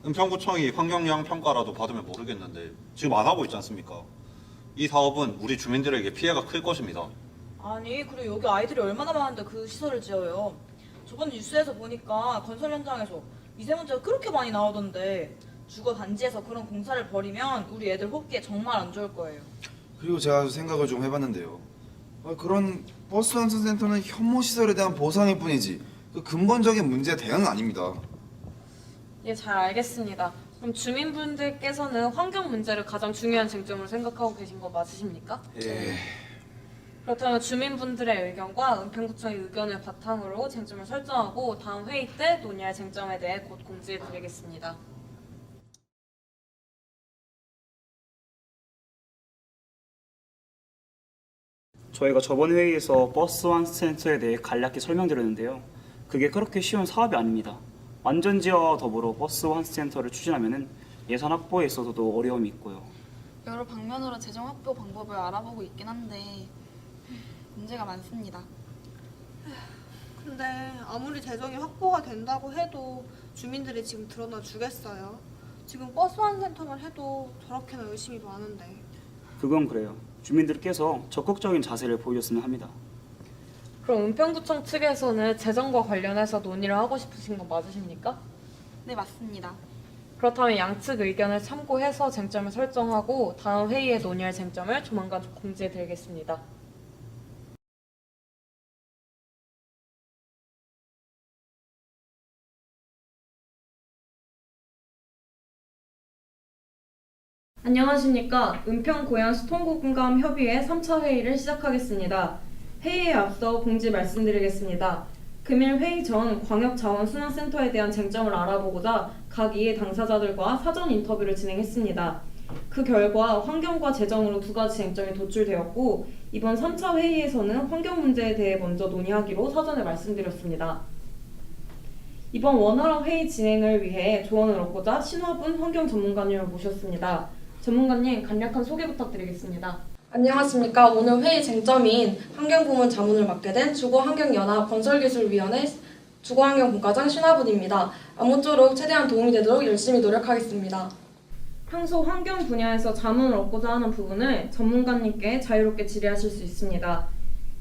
은평구청이 환경영향 평가라도 받으면 모르겠는데 지금 안 하고 있지 않습니까? 이 사업은 우리 주민들에게 피해가 클 것입니다. 아니, 그리고 여기 아이들이 얼마나 많은데 그 시설을 지어요. 저번 뉴스에서 보니까 건설 현장에서 미세먼지가 그렇게 많이 나오던데 주거 단지에서 그런 공사를 벌이면 우리 애들 호흡기에 정말 안 좋을 거예요. 그리고 제가 생각을 좀 해봤는데요. 그런 버스 환승센터는 혐오 시설에 대한 보상일 뿐이지 그 근본적인 문제 대응은 아닙니다. 예, 잘 알겠습니다. 그럼 주민분들께서는 환경 문제를 가장 중요한 쟁점으로 생각하고 계신 거 맞으십니까? 예. 그렇다면 주민분들의 의견과 은평구청의 의견을 바탕으로 쟁점을 설정하고 다음 회의 때 논의할 쟁점에 대해 곧 공지해 드리겠습니다. 저희가 저번 회의에서 버스 환승센터에 대해 간략히 설명드렸는데요. 그게 그렇게 쉬운 사업이 아닙니다. 완전지어와 더불어 버스 환승센터를 추진하면 예산 확보에 있어서도 어려움이 있고요. 여러 방면으로 재정 확보 방법을 알아보고 있긴 한데 문제가 많습니다. 근데 아무리 재정이 확보가 된다고 해도 주민들이 지금 드러나 주겠어요. 지금 버스 환센터만 해도 저렇게나 열심히 많은데. 그건 그래요. 주민들께서 적극적인 자세를 보여줬으면 합니다. 그럼 은평구청 측에서는 재정과 관련해서 논의를 하고 싶으신 건 맞으십니까? 네, 맞습니다. 그렇다면 양측 의견을 참고해서 쟁점을 설정하고 다음 회의에 논의할 쟁점을 조만간 공지해 드리겠습니다. 안녕하십니까. 은평고양시 통고공감협의회 3차 회의를 시작하겠습니다. 회의에 앞서 공지 말씀드리겠습니다. 금일 회의 전 광역자원순환센터에 대한 쟁점을 알아보고자 각 이해 당사자들과 사전 인터뷰를 진행했습니다. 그 결과 환경과 재정으로 두 가지 쟁점이 도출되었고 이번 3차 회의에서는 환경 문제에 대해 먼저 논의하기로 사전에 말씀드렸습니다. 이번 원활한 회의 진행을 위해 조언을 얻고자 신화분 환경 전문가님을 모셨습니다. 전문가님 간략한 소개 부탁드리겠습니다. 안녕하십니까. 오늘 회의 쟁점인 환경부문 자문을 맡게 된 주거환경연합 건설기술위원회 주거환경분과장 신화분입니다. 아무쪼록 최대한 도움이 되도록 열심히 노력하겠습니다. 평소 환경 분야에서 자문을 얻고자 하는 부분을 전문가님께 자유롭게 질의하실 수 있습니다.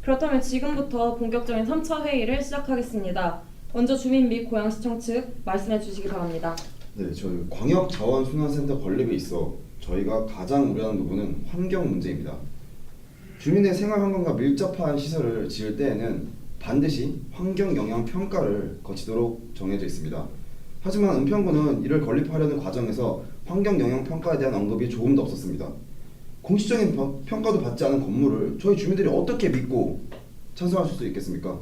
그렇다면 지금부터 본격적인 3차 회의를 시작하겠습니다. 먼저 주민 및 고양시청 측 말씀해 주시기 바랍니다. 네, 저희 광역자원순환센터 건립에 있어 저희가 가장 우려하는 부분은 환경 문제입니다. 주민의 생활 환경과 밀접한 시설을 지을 때에는 반드시 환경 영향 평가를 거치도록 정해져 있습니다. 하지만 은평구는 이를 건립하려는 과정에서 환경 영향 평가에 대한 언급이 조금도 없었습니다. 공식적인 평가도 받지 않은 건물을 저희 주민들이 어떻게 믿고 찬성하실 수 있겠습니까?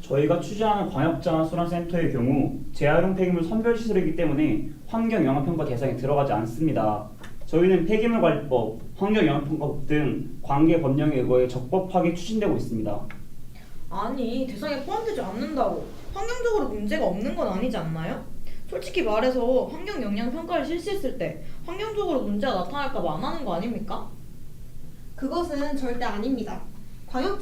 저희가 취재하는 광역자원순환센터의 경우 재활용 폐기물 선별시설이기 때문에 환경영향평가 대상에 들어가지 않습니다. 저희는 폐기물관리법, 환경영향평가법 등 관계 법령에 의거해 적법하게 추진되고 있습니다. 아니, 대상에 포함되지 않는다고 환경적으로 문제가 없는 건 아니지 않나요? 솔직히 말해서 환경 영향 평가를 실시했을 때 환경적으로 문제가 나타날까 봐 안 하는 거 아닙니까? 그것은 절대 아닙니다.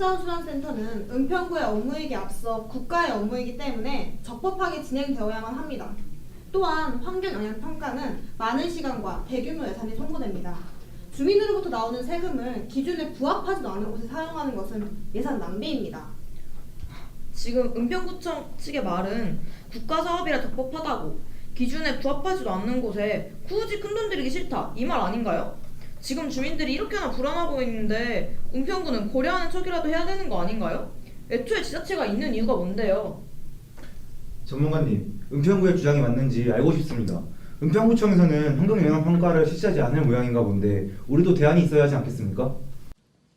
광역자원순환센터는 은평구의 업무이기 앞서 국가의 업무이기 때문에 적법하게 진행되어야만 합니다. 또한 환경영향평가는 많은 시간과 대규모 예산이 청구됩니다. 주민으로부터 나오는 세금을 기준에 부합하지도 않은 곳에 사용하는 것은 예산 낭비입니다. 지금 은평구청 측의 말은 국가사업이라 적법하다고 기준에 부합하지도 않는 곳에 굳이 큰돈 들이기 싫다 이 말 아닌가요? 지금 주민들이 이렇게나 불안하고 있는데 은평구는 고려하는 척이라도 해야 되는 거 아닌가요? 애초에 지자체가 있는 이유가 뭔데요? 전문가님, 은평구의 주장이 맞는지 알고 싶습니다. 은평구청에서는 환경영향평가를 실시하지 않을 모양인가 본데 우리도 대안이 있어야 하지 않겠습니까?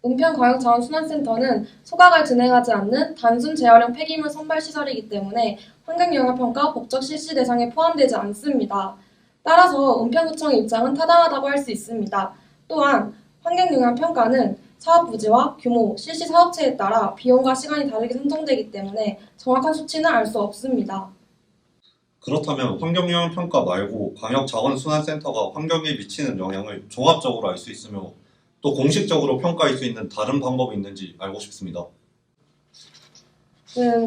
은평광역자원순환센터는 소각을 진행하지 않는 단순 재활용 폐기물 선발시설이기 때문에 환경영향평가 법적 실시 대상에 포함되지 않습니다. 따라서 은평구청의 입장은 타당하다고 할 수 있습니다. 또한 환경영향평가는 사업 부지와 규모, 실시 사업체에 따라 비용과 시간이 다르게 선정되기 때문에 정확한 수치는 알 수 없습니다. 그렇다면 환경영향평가 말고 광역자원순환센터가 환경에 미치는 영향을 종합적으로 알 수 있으며 또 공식적으로 평가할 수 있는 다른 방법이 있는지 알고 싶습니다.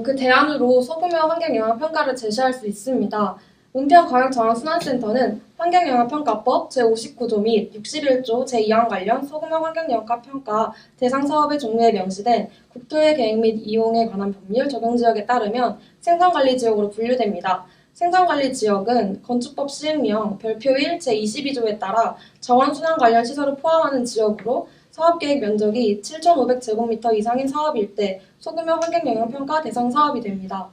그 대안으로 소규모 환경영향평가를 제시할 수 있습니다. 은평광역자원순환센터는 환경영향평가법 제59조 및 61조 제2항 관련 소규모 환경영향평가 대상 사업의 종류에 명시된 국토의 계획 및 이용에 관한 법률 적용지역에 따르면 생산관리지역으로 분류됩니다. 생산관리지역은 건축법 시행령 별표 1 제22조에 따라 정원순환 관련 시설을 포함하는 지역으로 사업계획 면적이 7,500제곱미터 이상인 사업일 때 소규모 환경영향평가 대상 사업이 됩니다.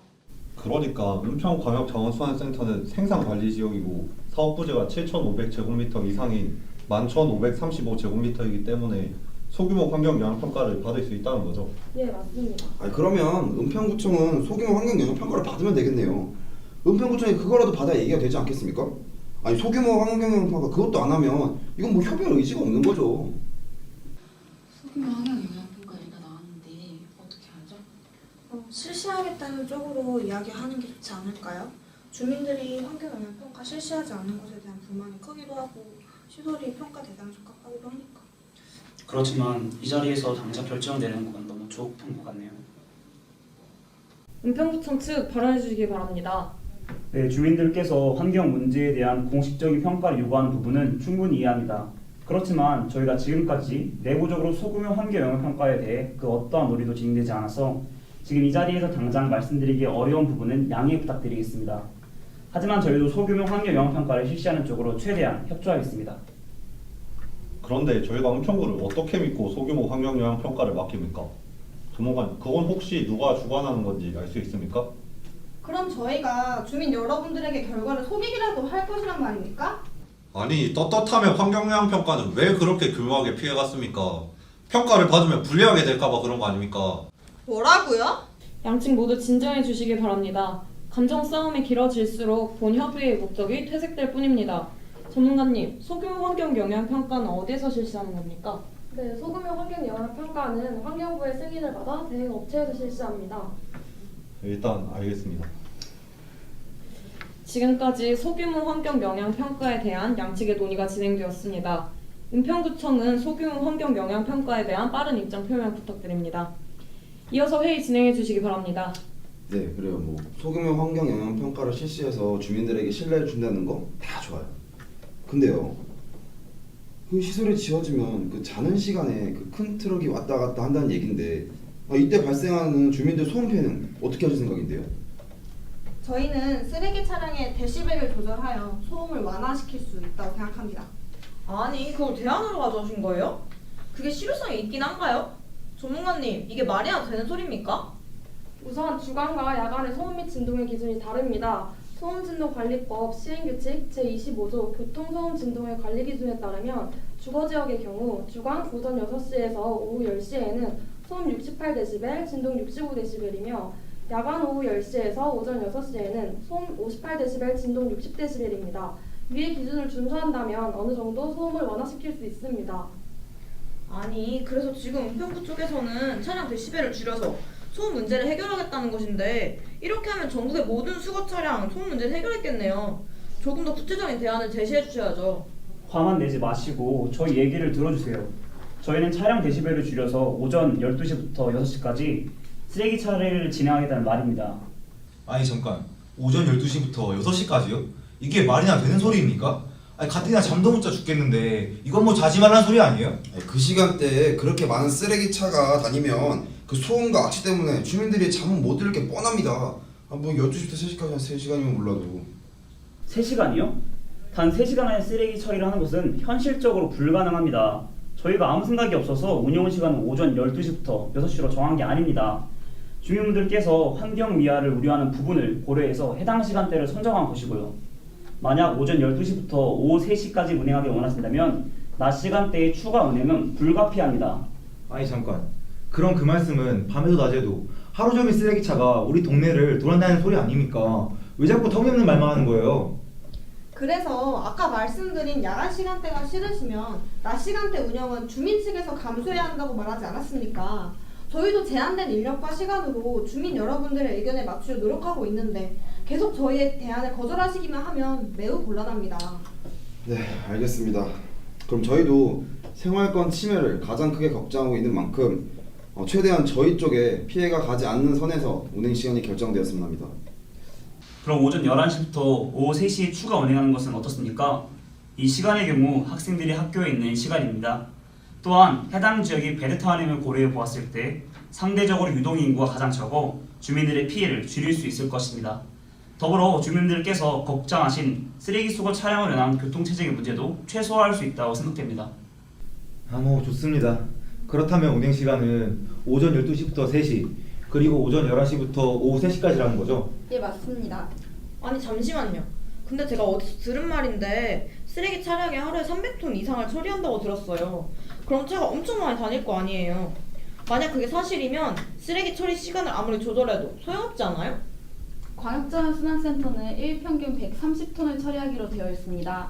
그러니까 은평광역자원순환센터는 생산관리지역이고 사업부지가 7,500제곱미터 이상인 11,535제곱미터이기 때문에 소규모 환경영향평가를 받을 수 있다는 거죠? 예, 맞습니다. 그러면 은평구청은 소규모 환경영향평가를 받으면 되겠네요. 은평구청이 그거라도 받아야 얘기가 되지 않겠습니까? 아니 소규모 환경영향평가 그것도 안 하면 이건 뭐 협의할 의지가 없는 거죠. 소규모 환경영향평가 얘기가 나왔는데 어떻게 하죠? 실시하겠다는 쪽으로 이야기하는 게 좋지 않을까요? 주민들이 환경영향평가 실시하지 않는 것에 대한 불만이 크기도 하고 시설이 평가 대상에 적합하기도 하니까. 그렇지만 이 자리에서 당장 결정을 내리는 건 너무 조급한 것 같네요. 은평구청 측 발언해 주시기 바랍니다. 네, 주민들께서 환경 문제에 대한 공식적인 평가를 요구하는 부분은 충분히 이해합니다. 그렇지만 저희가 지금까지 내부적으로 소규모 환경영향평가에 대해 그 어떠한 논의도 진행되지 않아서 지금 이 자리에서 당장 말씀드리기 어려운 부분은 양해 부탁드리겠습니다. 하지만 저희도 소규모 환경영향평가를 실시하는 쪽으로 최대한 협조하겠습니다. 그런데 저희가 은평구를 어떻게 믿고 소규모 환경영향평가를 맡깁니까? 전문가님, 그건 혹시 누가 주관하는 건지 알 수 있습니까? 그럼 저희가 주민 여러분들에게 결과를 소개기라도 할 것이란 말입니까? 아니, 떳떳하면 환경영향평가는 왜 그렇게 교묘하게 피해갔습니까? 평가를 받으면 불리하게 될까봐 그런 거 아닙니까? 뭐라고요? 양측 모두 진정해 주시기 바랍니다. 감정 싸움이 길어질수록 본 협의의 목적이 퇴색될 뿐입니다. 전문가님, 소규모 환경 영향 평가는 어디에서 실시하는 겁니까? 네, 소규모 환경 영향 평가는 환경부의 승인을 받아 대행 업체에서 실시합니다. 일단 알겠습니다. 지금까지 소규모 환경 영향 평가에 대한 양측의 논의가 진행되었습니다. 은평구청은 소규모 환경 영향 평가에 대한 빠른 입장 표명 부탁드립니다. 이어서 회의 진행해 주시기 바랍니다. 네, 그래요. 뭐 소규모 환경 영향 평가를 실시해서 주민들에게 신뢰를 준다는 거 다 좋아요. 근데요, 그 시설이 지어지면 그 자는 시간에 그 큰 트럭이 왔다 갔다 한다는 얘긴데, 이때 발생하는 주민들 소음 피해는 어떻게 하실 생각인데요? 저희는 쓰레기 차량의 데시벨을 조절하여 소음을 완화시킬 수 있다고 생각합니다. 아니, 그걸 대안으로 가져오신 거예요? 그게 실효성이 있긴 한가요? 전문가님, 이게 말이나 되는 소리입니까? 우선 주간과 야간의 소음 및 진동의 기준이 다릅니다. 소음진동관리법 시행규칙 제25조 교통소음 진동의 관리 기준에 따르면 주거지역의 경우 주간 오전 6시에서 오후 10시에는 소음 68dB, 진동 65dB이며 야간 오후 10시에서 오전 6시에는 소음 58dB, 진동 60dB입니다. 위의 기준을 준수한다면 어느 정도 소음을 완화시킬 수 있습니다. 아니, 그래서 지금 은평구 쪽에서는 차량 데시벨을 줄여서 소음 문제를 해결하겠다는 것인데, 이렇게 하면 전국의 모든 수거 차량 소음 문제를 해결했겠네요. 조금 더 구체적인 대안을 제시해 주셔야죠. 화만 내지 마시고 저희 얘기를 들어주세요. 저희는 차량 데시벨을 줄여서 오전 12시부터 6시까지 쓰레기 처리를 진행하겠다는 말입니다. 아니 잠깐, 오전 12시부터 6시까지요? 이게 말이나 되는 소리입니까? 아니 가뜩이나 잠도 못 자 죽겠는데 이건 뭐 자지 말라는 소리 아니에요? 그 시간대에 그렇게 많은 쓰레기 차가 다니면 그 소음과 악취 때문에 주민들이 잠을 못 들 게 뻔합니다. 뭐 12시부터 3시까지 한 3시간이면 몰라도. 3시간이요? 단 3시간 안에 쓰레기 처리를 하는 것은 현실적으로 불가능합니다. 저희가 아무 생각이 없어서 운영 시간은 오전 12시부터 6시로 정한 게 아닙니다. 주민분들께서 환경 미화를 우려하는 부분을 고려해서 해당 시간대를 선정한 것이고요. 만약 오전 12시부터 오후 3시까지 운행하기 원하신다면 낮 시간대의 추가 운행은 불가피합니다. 아니 잠깐, 그럼 그 말씀은 밤에도 낮에도 하루 종일 쓰레기차가 우리 동네를 돌아다니는 소리 아닙니까? 왜 자꾸 터무니없는 말만 하는 거예요? 그래서 아까 말씀드린 야간 시간대가 싫으시면 낮 시간대 운영은 주민 측에서 감수해야 한다고 말하지 않았습니까? 저희도 제한된 인력과 시간으로 주민 여러분들의 의견에 맞추려 노력하고 있는데 계속 저희의 대안을 거절하시기만 하면 매우 곤란합니다. 네, 알겠습니다. 그럼 저희도 생활권 침해를 가장 크게 걱정하고 있는 만큼 최대한 저희 쪽에 피해가 가지 않는 선에서 운행 시간이 결정되었으면 합니다. 그럼 오전 11시부터 오후 3시에 추가 운행하는 것은 어떻습니까? 이 시간의 경우 학생들이 학교에 있는 시간입니다. 또한 해당 지역이 베드타운임을 고려해 보았을 때 상대적으로 유동인구가 가장 적어 주민들의 피해를 줄일 수 있을 것입니다. 더불어 주민들께서 걱정하신 쓰레기 수거 차량으로 인한 교통체증의 문제도 최소화할 수 있다고 생각됩니다. 뭐 좋습니다. 그렇다면 운행 시간은 오전 12시부터 3시, 그리고 오전 11시부터 오후 3시까지라는 거죠? 예, 맞습니다. 아니 잠시만요. 근데 제가 어디서 들은 말인데 쓰레기 차량에 하루에 300톤 이상을 처리한다고 들었어요. 그럼 차가 엄청 많이 다닐 거 아니에요. 만약 그게 사실이면 쓰레기 처리 시간을 아무리 조절해도 소용없지 않아요? 광역자원순환센터는 일평균 130톤을 처리하기로 되어 있습니다.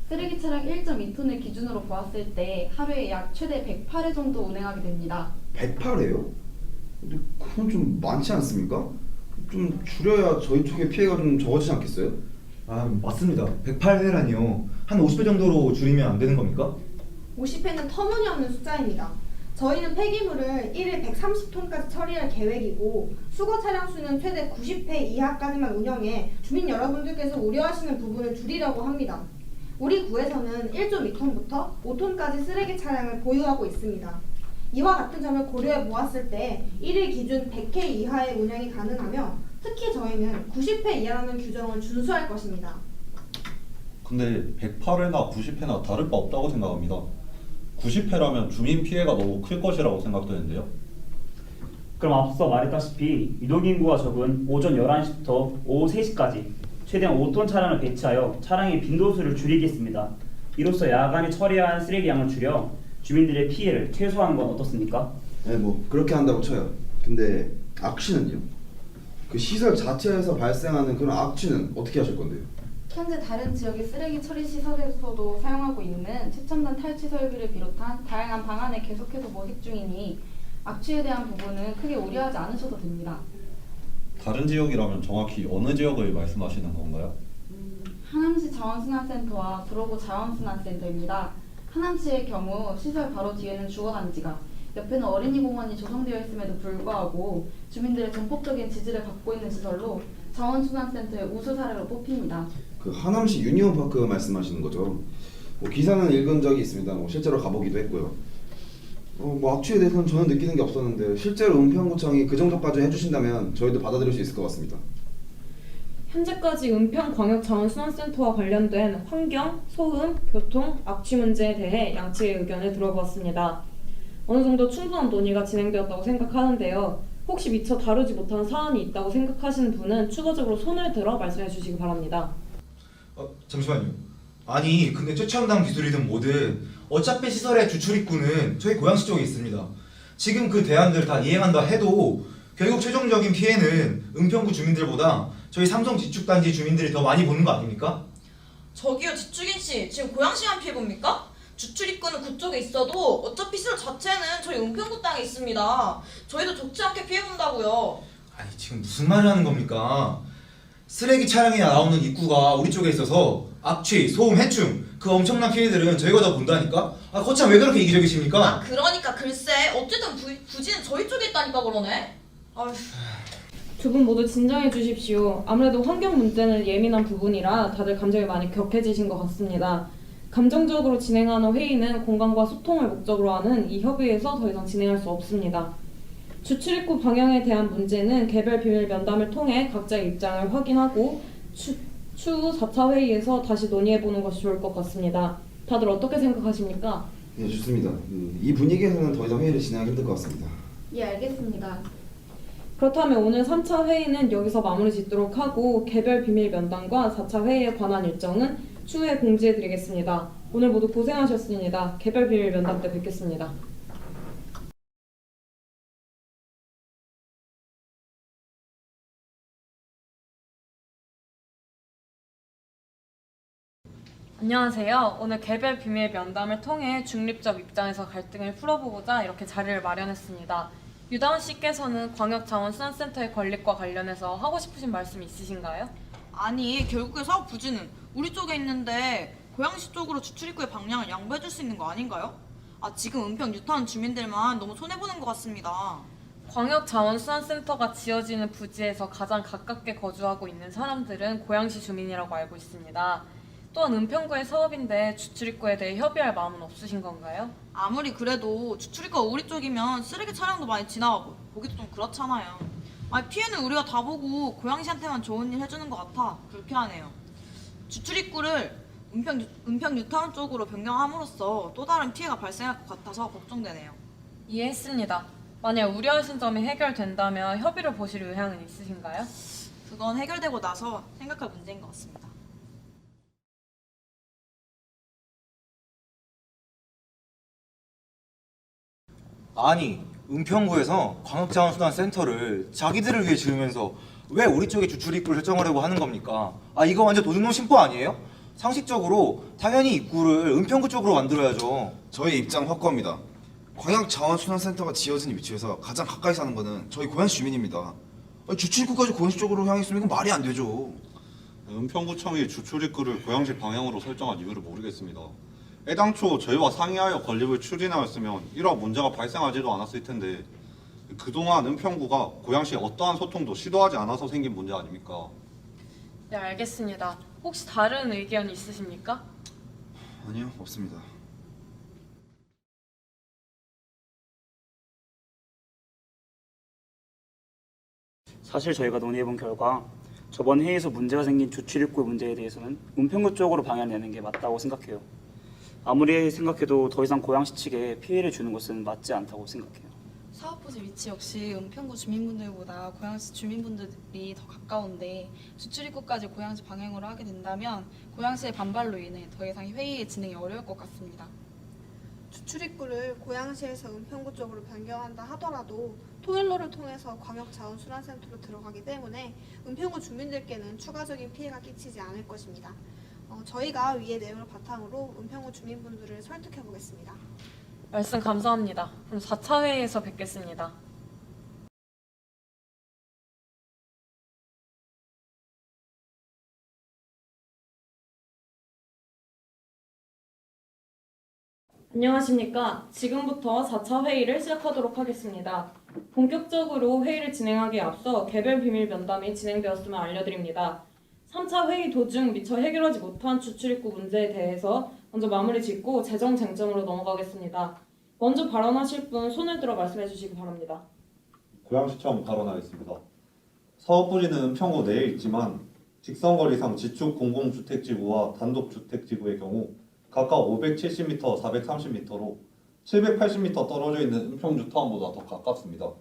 쓰레기 차량 1.2톤을 기준으로 보았을 때 하루에 약 최대 108회 정도 운행하게 됩니다. 108회요? 근데 그건 좀 많지 않습니까? 좀 줄여야 저희 쪽의 피해가 좀 적어지지 않겠어요? 맞습니다. 108회라니요. 한 50회 정도로 줄이면 안 되는 겁니까? 50회는 터무니없는 숫자입니다. 저희는 폐기물을 1일 130톤까지 처리할 계획이고 수거 차량 수는 최대 90회 이하까지만 운영해 주민 여러분들께서 우려하시는 부분을 줄이려고 합니다. 우리 구에서는 1.2톤부터 5톤까지 쓰레기 차량을 보유하고 있습니다. 이와 같은 점을 고려해 보았을 때 1일 기준 100회 이하의 운영이 가능하며 특히 저희는 90회 이하라는 규정을 준수할 것입니다. 근데 108회나 90회나 다를 바 없다고 생각합니다. 90회라면 주민 피해가 너무 클 것이라고 생각되는데요. 그럼 앞서 말했다시피 유동인구가 적은 오전 11시부터 오후 3시까지 최대한 5톤 차량을 배치하여 차량의 빈도수를 줄이겠습니다. 이로써 야간에 처리한 쓰레기 양을 줄여 주민들의 피해를 최소화하는 건 어떻습니까? 네, 뭐 그렇게 한다고 쳐요. 근데 악취는요? 그 시설 자체에서 발생하는 그런 악취는 어떻게 하실 건데요? 현재 다른 지역의 쓰레기 처리 시설에서도 사용하고 있는 최첨단 탈취 설비를 비롯한 다양한 방안을 계속해서 모색 중이니 악취에 대한 부분은 크게 우려하지 않으셔도 됩니다. 다른 지역이라면 정확히 어느 지역을 말씀하시는 건가요? 하남시 자원순환센터와 구로구 자원순환센터입니다. 하남시의 경우 시설 바로 뒤에는 주거단지가, 옆에는 어린이 공원이 조성되어 있음에도 불구하고 주민들의 전폭적인 지지를 받고 있는 시설로 자원순환센터의 우수 사례로 뽑힙니다. 그 하남시 유니온파크 말씀하시는 거죠? 기사는 읽은 적이 있습니다. 실제로 가보기도 했고요. 악취에 대해서는 저는 느끼는 게 없었는데 실제로 은평구청이 그 정도까지 해주신다면 저희도 받아들일 수 있을 것 같습니다. 현재까지 은평광역자원순환센터와 관련된 환경, 소음, 교통, 악취 문제에 대해 양측의 의견을 들어보았습니다. 어느 정도 충분한 논의가 진행되었다고 생각하는데요. 혹시 미처 다루지 못한 사안이 있다고 생각하시는 분은 추가적으로 손을 들어 말씀해 주시기 바랍니다. 잠시만요. 아니 근데 최첨단 기술이든 뭐든 어차피 시설의 주출입구는 저희 고양시 쪽에 있습니다. 지금 그 대안들 다 이행한다 해도 결국 최종적인 피해는 은평구 주민들보다 저희 삼성 지축단지 주민들이 더 많이 보는 거 아닙니까? 저기요 지축인 씨, 지금 고양시만 피해 봅니까? 주출입구는 그쪽에 있어도 어차피 시설 자체는 저희 은평구 땅에 있습니다. 저희도 적지 않게 피해 본다고요. 아니 지금 무슨 말을 하는 겁니까? 쓰레기 차량이 나오는 입구가 우리 쪽에 있어서 악취, 소음, 해충 그 엄청난 피해들은 저희가 다 본다니까? 거참 왜 그렇게 이기적이십니까? 그러니까 글쎄 어쨌든 부지는 저희 쪽에 있다니까 그러네. 아휴. 두 분 모두 진정해 주십시오. 아무래도 환경 문제는 예민한 부분이라 다들 감정이 많이 격해지신 것 같습니다. 감정적으로 진행하는 회의는 공감과 소통을 목적으로 하는 이 협의에서 더 이상 진행할 수 없습니다. 주출입구 방향에 대한 문제는 개별 비밀 면담을 통해 각자의 입장을 확인하고 추후 4차 회의에서 다시 논의해보는 것이 좋을 것 같습니다. 다들 어떻게 생각하십니까? 네, 좋습니다. 이 분위기에서는 더 이상 회의를 진행하기 힘들 것 같습니다. 예, 알겠습니다. 그렇다면 오늘 3차 회의는 여기서 마무리 짓도록 하고 개별 비밀 면담과 4차 회의에 관한 일정은 추후에 공지해드리겠습니다. 오늘 모두 고생하셨습니다. 개별 비밀 면담 때 뵙겠습니다. 안녕하세요. 오늘 개별 비밀 면담을 통해 중립적 입장에서 갈등을 풀어보고자 이렇게 자리를 마련했습니다. 유다원 씨께서는 광역자원순환센터의 건립과 관련해서 하고 싶으신 말씀 있으신가요? 아니 결국에 사업 부지는 우리 쪽에 있는데 고양시 쪽으로 주출입구의 방향을 양보해줄 수 있는 거 아닌가요? 지금 은평 뉴타운 주민들만 너무 손해보는 것 같습니다. 광역자원순환센터가 지어지는 부지에서 가장 가깝게 거주하고 있는 사람들은 고양시 주민이라고 알고 있습니다. 또한 은평구의 사업인데 주출입구에 대해 협의할 마음은 없으신 건가요? 아무리 그래도 주출입구가 우리 쪽이면 쓰레기 차량도 많이 지나가고 보기도 좀 그렇잖아요. 피해는 우리가 다 보고 고양시한테만 좋은 일 해주는 것 같아 불쾌하네요. 주출입구를 은평 뉴타운 쪽으로 변경함으로써 또 다른 피해가 발생할 것 같아서 걱정되네요. 이해했습니다. 만약 우려하신 점이 해결된다면 협의를 보실 의향은 있으신가요? 그건 해결되고 나서 생각할 문제인 것 같습니다. 아니 은평구에서 광역자원순환센터를 자기들을 위해 지으면서 왜 우리 쪽에 주출입구를 설정하려고 하는 겁니까? 이거 완전 도둑놈 심보 아니에요? 상식적으로 당연히 입구를 은평구 쪽으로 만들어야죠. 저희 입장 확고합니다. 광역자원순환센터가 지어진 위치에서 가장 가까이 사는 거는 저희 고양시 주민입니다. 주출입구까지 고양시 쪽으로 향했으면 이건 말이 안 되죠. 은평구청이 주출입구를 고양시 방향으로 설정한 이유를 모르겠습니다. 애당초 저희와 상의하여 건립을 추진하였으면 이러한 문제가 발생하지도 않았을 텐데 그동안 은평구가 고양시에 어떠한 소통도 시도하지 않아서 생긴 문제 아닙니까? 네, 알겠습니다. 혹시 다른 의견 있으십니까? 아니요, 없습니다. 사실 저희가 논의해본 결과 저번 회의에서 문제가 생긴 주출입구 문제에 대해서는 은평구 쪽으로 방향을 내는 게 맞다고 생각해요. 아무리 생각해도 더 이상 고양시 측에 피해를 주는 것은 맞지 않다고 생각해요. 사업부지 위치 역시 은평구 주민분들보다 고양시 주민분들이 더 가까운데 주출입구까지 고양시 방향으로 하게 된다면 고양시의 반발로 인해 더 이상 회의의 진행이 어려울 것 같습니다. 주출입구를 고양시에서 은평구 쪽으로 변경한다 하더라도 통일로를 통해서 광역자원순환센터로 들어가기 때문에 은평구 주민들께는 추가적인 피해가 끼치지 않을 것입니다. 저희가 위의 내용을 바탕으로 은평구 주민분들을 설득해 보겠습니다. 말씀 감사합니다. 그럼 4차 회의에서 뵙겠습니다. 안녕하십니까. 지금부터 4차 회의를 시작하도록 하겠습니다. 본격적으로 회의를 진행하기에 앞서 개별 비밀 면담이 진행되었음을 알려드립니다. 3차 회의 도중 미처 해결하지 못한 주출입구 문제에 대해서 먼저 마무리 짓고 재정 쟁점으로 넘어가겠습니다. 먼저 발언하실 분 손을 들어 말씀해 주시기 바랍니다. 고양시청 발언하겠습니다. 사업 부지는 은평구 내에 있지만 직선거리상 지축 공공주택지구와 단독주택지구의 경우 각각 570m, 430m로 780m 떨어져 있는 은평뉴타운보다 더 가깝습니다.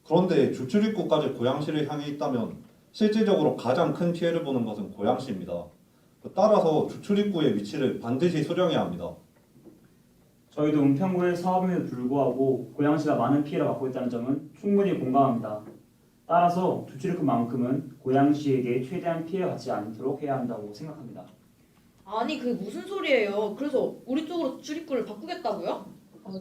그런데 주출입구까지 고양시를 향해 있다면 실질적으로 가장 큰 피해를 보는 것은 고양시입니다. 따라서 주출입구의 위치를 반드시 수정해야 합니다. 저희도 은평구의 사업임에도 불구하고 고양시가 많은 피해를 받고 있다는 점은 충분히 공감합니다. 따라서 주출입구만큼은 고양시에게 최대한 피해가 가지 않도록 해야 한다고 생각합니다. 아니 그게 무슨 소리예요? 그래서 우리 쪽으로 주출입구를 바꾸겠다고요?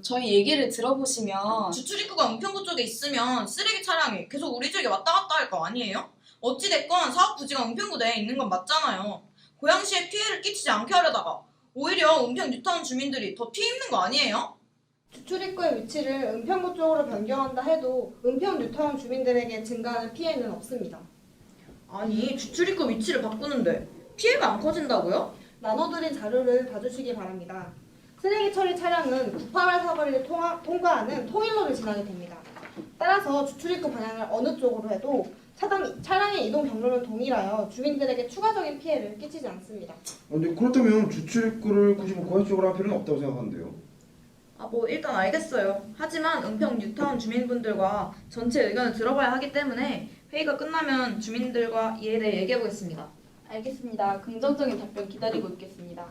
저희 얘기를 들어보시면 주출입구가 은평구 쪽에 있으면 쓰레기 차량이 계속 우리 쪽에 왔다 갔다 할 거 아니에요? 어찌됐건 사업 부지가 은평구 내에 있는 건 맞잖아요. 고양시에 피해를 끼치지 않게 하려다가 오히려 은평 뉴타운 주민들이 더 피해 입는 거 아니에요? 주출입구의 위치를 은평구 쪽으로 변경한다 해도 은평 뉴타운 주민들에게 증가하는 피해는 없습니다. 아니 주출입구 위치를 바꾸는데 피해가 안 커진다고요? 나눠드린 자료를 봐주시기 바랍니다. 쓰레기 처리 차량은 988 사거리를 통과하는 통일로를 지나게 됩니다. 따라서 주출입구 방향을 어느 쪽으로 해도 차량의 이동 경로는 동일하여 주민들에게 추가적인 피해를 끼치지 않습니다. 근데 그렇다면 주출입구를 굳이 고양시 쪽으로 할 필요는 없다고 생각하는데요. 일단 알겠어요. 하지만 은평 뉴타운 주민분들과 전체 의견을 들어봐야 하기 때문에 회의가 끝나면 주민들과 이에 대해 얘기해보겠습니다. 알겠습니다. 긍정적인 답변 기다리고 있겠습니다.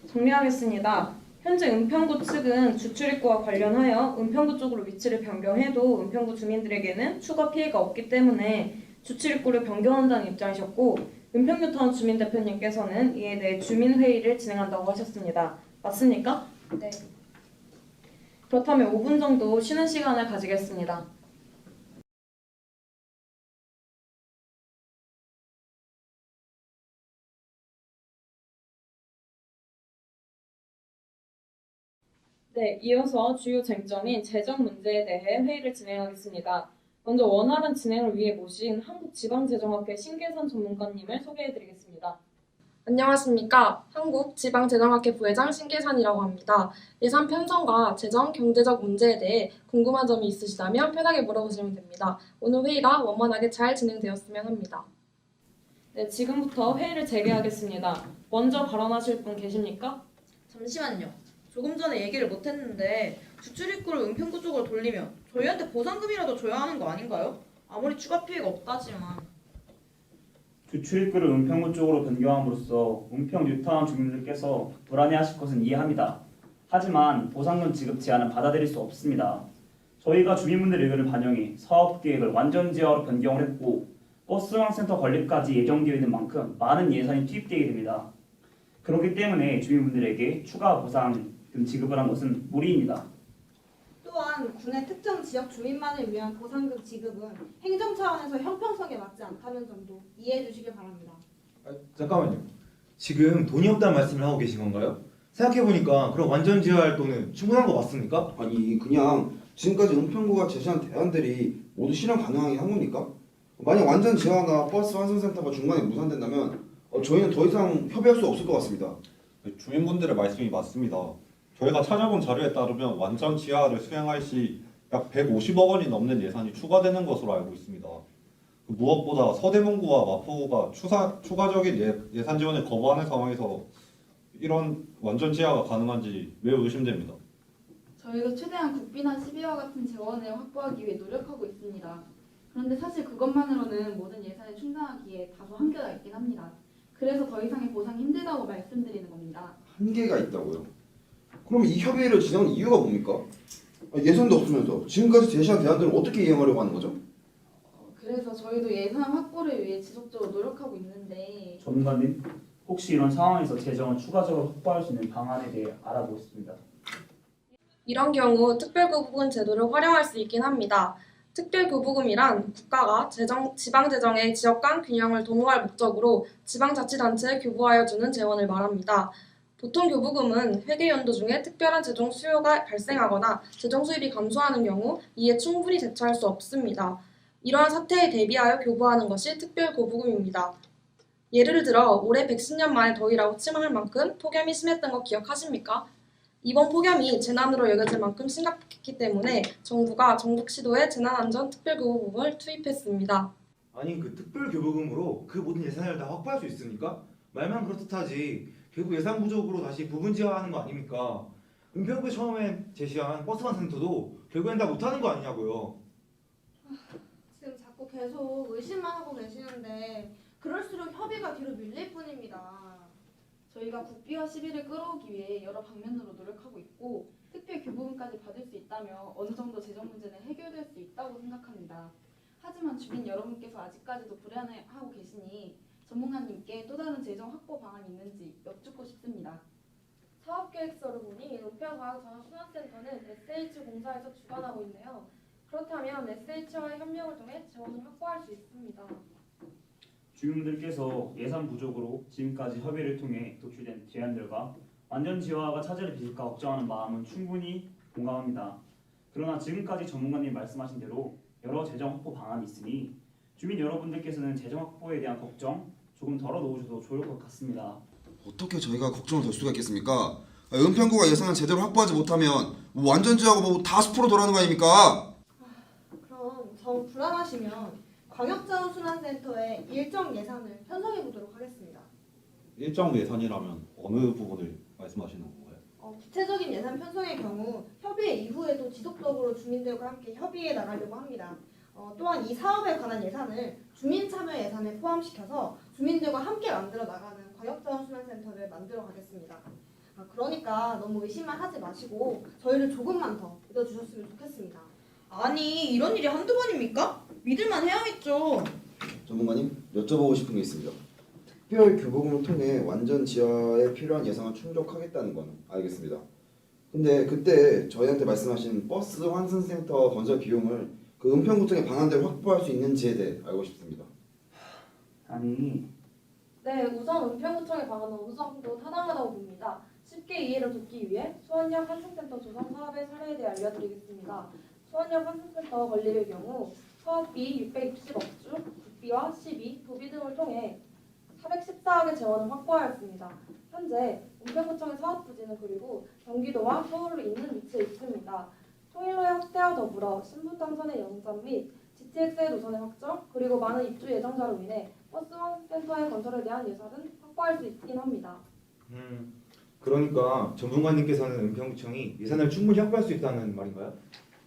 정리하겠습니다. 현재 은평구 측은 주출입구와 관련하여 은평구 쪽으로 위치를 변경해도 은평구 주민들에게는 추가 피해가 없기 때문에 주출입구를 변경한다는 입장이셨고 은평뉴타운 주민 대표님께서는 이에 대해 주민회의를 진행한다고 하셨습니다. 맞습니까? 네. 그렇다면 5분 정도 쉬는 시간을 가지겠습니다. 네, 이어서 주요 쟁점인 재정 문제에 대해 회의를 진행하겠습니다. 먼저 원활한 진행을 위해 모신 한국지방재정학회 신계선 전문가님을 소개해드리겠습니다. 안녕하십니까. 한국지방재정학회 부회장 신계산이라고 합니다. 예산 편성과 재정, 경제적 문제에 대해 궁금한 점이 있으시다면 편하게 물어보시면 됩니다. 오늘 회의가 원만하게 잘 진행되었으면 합니다. 네, 지금부터 회의를 재개하겠습니다. 먼저 발언하실 분 계십니까? 잠시만요. 조금 전에 얘기를 못했는데 주출입구를 은평구 쪽으로 돌리면 저희한테 보상금이라도 줘야 하는 거 아닌가요? 아무리 추가 피해가 없다지만. 주출입구를 은평구 쪽으로 변경함으로써 은평 뉴타운 주민들께서 불안해하실 것은 이해합니다. 하지만 보상금 지급 제한은 받아들일 수 없습니다. 저희가 주민분들의 의견을 반영해 사업 계획을 완전지하로 변경을 했고 버스중앙센터 건립까지 예정되어 있는 만큼 많은 예산이 투입되게 됩니다. 그렇기 때문에 주민분들에게 추가 보상금 지급을 한 것은 무리입니다. 또한 군의 특정 지역 주민만을 위한 보상금 지급은 행정 차원에서 형평성에 맞지 않다는 점도 이해해 주시길 바랍니다. 잠깐만요. 지금 돈이 없다는 말씀을 하고 계신 건가요? 생각해보니까 그럼 완전 지하할 돈은 충분한 거 맞습니까? 아니 그냥 지금까지 은평구가 제시한 대안들이 모두 실현 가능하게 한 겁니까? 만약 완전 지하나 버스 환승센터가 중간에 무산된다면 저희는 더 이상 협의할 수 없을 것 같습니다. 주민분들의 말씀이 맞습니다. 저희가 찾아본 자료에 따르면 완전 지하를 수행할 시 약 150억 원이 넘는 예산이 추가되는 것으로 알고 있습니다. 무엇보다 서대문구와 마포구가 추가적인 예산 지원을 거부하는 상황에서 이런 완전 지하가 가능한지 매우 의심됩니다. 저희도 최대한 국비나 시비와 같은 재원을 확보하기 위해 노력하고 있습니다. 그런데 사실 그것만으로는 모든 예산을 충당하기에 다소 한계가 있긴 합니다. 그래서 더 이상의 보상이 힘들다고 말씀드리는 겁니다. 한계가 있다고요? 그럼 이 협의회를 진행한 이유가 뭡니까? 예산도 없으면서 지금까지 제시한 대안들을 어떻게 이행하려고 하는 거죠? 그래서 저희도 예산 확보를 위해 지속적으로 노력하고 있는데 전문가님, 혹시 이런 상황에서 재정을 추가적으로 확보할 수 있는 방안에 대해 알아보겠습니다. 이런 경우 특별교부금 제도를 활용할 수 있긴 합니다. 특별교부금이란 국가가 지방재정의 지역 간 균형을 도모할 목적으로 지방자치단체에 교부하여 주는 재원을 말합니다. 보통 교부금은 회계연도 중에 특별한 재정 수요가 발생하거나 재정 수입이 감소하는 경우 이에 충분히 대처할 수 없습니다. 이러한 사태에 대비하여 교부하는 것이 특별교부금입니다. 예를 들어 올해 110년 만에 더위라고 칭할 만큼 폭염이 심했던 거 기억하십니까? 이번 폭염이 재난으로 여겨질 만큼 심각했기 때문에 정부가 전국시도에 재난안전 특별교부금을 투입했습니다. 아니 그 특별교부금으로 그 모든 예산을 다 확보할 수 있습니까? 말만 그렇듯하지 결국 예산 부족으로 다시 부분 지원하는 거 아닙니까? 은평구에 처음에 제시한 버스만 센터도 결국엔 다 못하는 거 아니냐고요. 지금 자꾸 계속 의심만 하고 계시는데 그럴수록 협의가 뒤로 밀릴 뿐입니다. 저희가 국비와 시비를 끌어오기 위해 여러 방면으로 노력하고 있고 특별 교부금까지 받을 수 있다면 어느 정도 재정 문제는 해결될 수 있다고 생각합니다. 하지만 주민 여러분께서 아직까지도 불안해하고 계시니 전문가님께 또 다른 재정 확보 방안이 있는지 여쭙고 싶습니다. 사업계획서를 보니 은평과학전환순환센터는 SH공사에서 주관하고 있네요. 그렇다면 SH와의 협력을 통해 재원을 확보할 수 있습니다. 주민분들께서 예산 부족으로 지금까지 협의를 통해 도출된 제안들과 완전 지화가 차질을 빚을까 걱정하는 마음은 충분히 공감합니다. 그러나 지금까지 전문가님 말씀하신 대로 여러 재정 확보 방안이 있으니 주민 여러분들께서는 재정 확보에 대한 걱정 조금 덜어놓으셔도 좋을 것 같습니다. 어떻게 저희가 걱정을 덜 수가 있겠습니까? 은평구가 예산을 제대로 확보하지 못하면 완전 지하고 뭐 다 숲으로 돌아가는 거 아닙니까? 그럼 정 불안하시면 광역자원순환센터에 일정 예산을 편성해 보도록 하겠습니다. 일정 예산이라면 어느 부분을 말씀하시는 건가요? 구체적인 예산 편성의 경우 협의 이후에도 지속적으로 주민들과 함께 협의해 나가려고 합니다. 또한 이 사업에 관한 예산을 주민 참여 예산에 포함시켜서 주민들과 함께 만들어 나가는 광역자원순환센터를 만들어 가겠습니다. 그러니까 너무 의심만 하지 마시고 저희를 조금만 더 믿어주셨으면 좋겠습니다. 아니 이런 일이 한두 번입니까? 믿을만 해야겠죠. 전문가님, 여쭤보고 싶은 게 있습니다. 특별 교부금을 통해 완전 지하에 필요한 예산을 충족하겠다는 건 알겠습니다. 근데 그때 저희한테 말씀하신 버스 환승센터 건설 비용을 그 은평구청의 방안대로 확보할 수 있는지에 대해 알고 싶습니다. 아니 네, 우선 은평구청의 방안은 어느 정도 타당하다고 봅니다. 쉽게 이해를 돕기 위해 수원역 환승센터 조성 사업의 사례에 대해 알려드리겠습니다. 수원역 환승센터 건립의 경우 사업비 660억 주, 국비와 시비, 도비 등을 통해 414억의 재원을 확보하였습니다. 현재 은평구청의 사업 부지는 그리고 경기도와 서울로 있는 위치에 있습니다. 통일로의 확대와 더불어 신분 당선의 연장 및 GTX의 노선의 확정, 그리고 많은 입주 예정자로 인해 버스 환승센터의 건설에 대한 예산은 확보할 수 있긴 합니다. 그러니까 전문가님께서는 은평구청이 예산을 충분히 확보할 수 있다는 말인가요?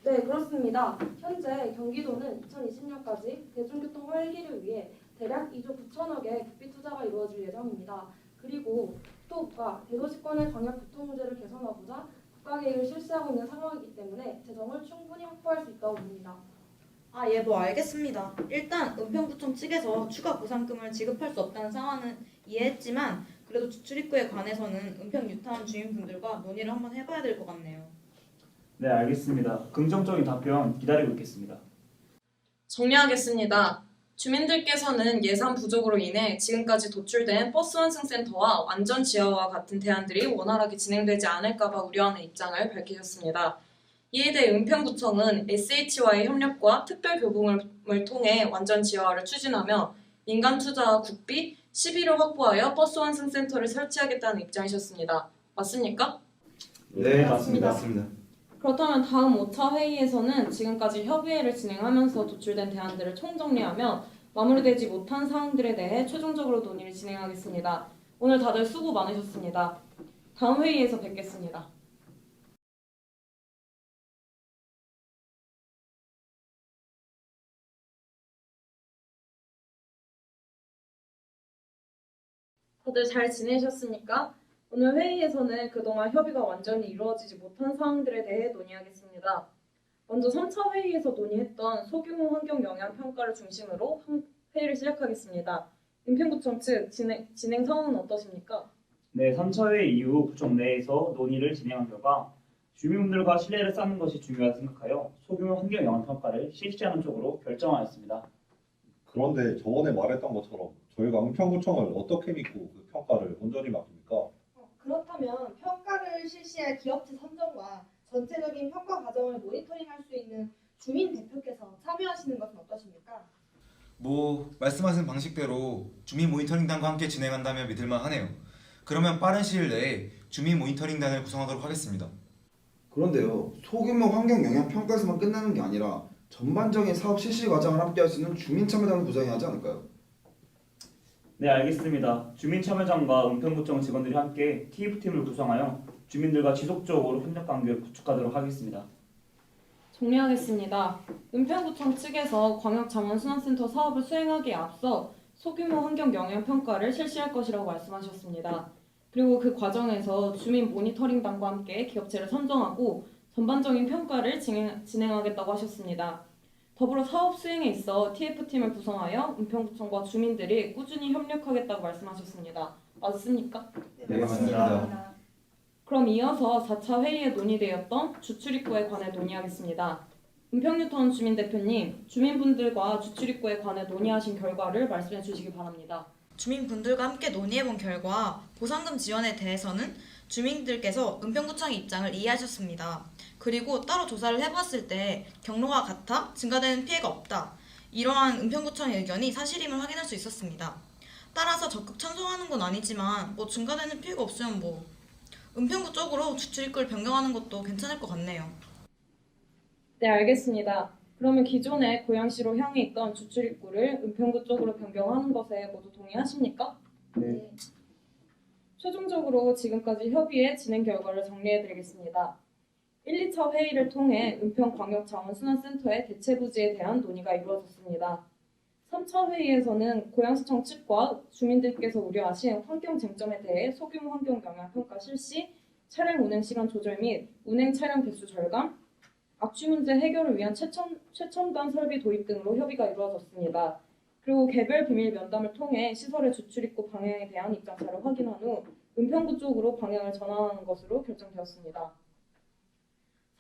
네, 그렇습니다. 현재 경기도는 2020년까지 대중교통 활기를 위해 대략 2조 9천억의 국비 투자가 이루어질 예정입니다. 그리고 국토부가 대도시권의 광역 교통 문제를 개선하고자 국가계획을 실시하고 있는 상황이기 때문에 재정을 충분히 확보할 수 있다고 봅니다. 예, 뭐 알겠습니다. 일단 은평구청 측에서 추가 보상금을 지급할 수 없다는 상황은 이해했지만 그래도 주출입구에 관해서는 은평 뉴타운 주민분들과 논의를 한번 해봐야 될 것 같네요. 네 알겠습니다. 긍정적인 답변 기다리고 있겠습니다. 정리하겠습니다. 주민들께서는 예산 부족으로 인해 지금까지 도출된 버스 환승센터와 완전 지하와 같은 대안들이 원활하게 진행되지 않을까봐 우려하는 입장을 밝히셨습니다. 이에 대해 은평구청은 SH와의 협력과 특별교부금을 통해 완전 지하화를 추진하며 민간 투자와 국비, 시비를 확보하여 버스 환승센터를 설치하겠다는 입장이셨습니다. 맞습니까? 네, 맞습니다. 그렇다면 다음 5차 회의에서는 지금까지 협의회를 진행하면서 도출된 대안들을 총정리하며 마무리되지 못한 사항들에 대해 최종적으로 논의를 진행하겠습니다. 오늘 다들 수고 많으셨습니다. 다음 회의에서 뵙겠습니다. 다들 잘 지내셨습니까? 오늘 회의에서는 그동안 협의가 완전히 이루어지지 못한 사항들에 대해 논의하겠습니다. 먼저 3차 회의에서 논의했던 소규모 환경 영향 평가를 중심으로 회의를 시작하겠습니다. 은평구청 측 진행 상황은 어떠십니까? 네, 3차 회의 이후 구청 내에서 논의를 진행한 결과 주민분들과 신뢰를 쌓는 것이 중요하다고 생각하여 소규모 환경 영향 평가를 실시하는 쪽으로 결정하였습니다. 그런데 저번에 말했던 것처럼 저희가 은평구청을 어떻게 믿고 그 평가를 온전히 맡깁니까? 그렇다면 평가를 실시할 기업체 선정과 전체적인 평가 과정을 모니터링할 수 있는 주민 대표께서 참여하시는 것은 어떠십니까? 말씀하신 방식대로 주민 모니터링단과 함께 진행한다면 믿을만 하네요. 그러면 빠른 시일 내에 주민 모니터링단을 구성하도록 하겠습니다. 그런데요, 소규모 환경 영향 평가에서만 끝나는 게 아니라 전반적인 사업 실시 과정을 함께할 수 있는 주민 참여단을 구성해야 하지 않을까요? 네, 알겠습니다. 주민참여장과 은평구청 직원들이 함께 TF팀을 구성하여 주민들과 지속적으로 협력 관계를 구축하도록 하겠습니다. 정리하겠습니다. 은평구청 측에서 광역자원순환센터 사업을 수행하기에 앞서 소규모 환경 영향 평가를 실시할 것이라고 말씀하셨습니다. 그리고 그 과정에서 주민 모니터링단과 함께 기업체를 선정하고 전반적인 평가를 진행하겠다고 하셨습니다. 더불어 사업 수행에 있어 TF팀을 구성하여 은평구청과 주민들이 꾸준히 협력하겠다고 말씀하셨습니다. 맞습니까? 네, 맞습니다. 그럼 이어서 4차 회의에 논의되었던 주출입구에 관해 논의하겠습니다. 은평뉴타운 주민대표님, 주민분들과 주출입구에 관해 논의하신 결과를 말씀해 주시기 바랍니다. 주민분들과 함께 논의해본 결과 보상금 지원에 대해서는 주민들께서 은평구청의 입장을 이해하셨습니다. 그리고 따로 조사를 해봤을 때 경로가 같아 증가되는 피해가 없다. 이러한 은평구청의 의견이 사실임을 확인할 수 있었습니다. 따라서 적극 찬성하는 건 아니지만 증가되는 피해가 없으면 은평구 쪽으로 주출입구를 변경하는 것도 괜찮을 것 같네요. 네, 알겠습니다. 그러면 기존에 고양시로 향해 있던 주출입구를 은평구 쪽으로 변경하는 것에 모두 동의하십니까? 네. 최종적으로 지금까지 협의의 진행 결과를 정리해드리겠습니다. 1, 2차 회의를 통해 은평광역자원순환센터의 대체 부지에 대한 논의가 이루어졌습니다. 3차 회의에서는 고양시청 측과 주민들께서 우려하신 환경 쟁점에 대해 소규모 환경 영향 평가 실시, 차량 운행 시간 조절 및 운행 차량 개수 절감, 악취 문제 해결을 위한 최첨단 설비 도입 등으로 협의가 이루어졌습니다. 그리고 개별 비밀 면담을 통해 시설의 주출입구 방향에 대한 입장차를 확인한 후 은평구 쪽으로 방향을 전환하는 것으로 결정되었습니다.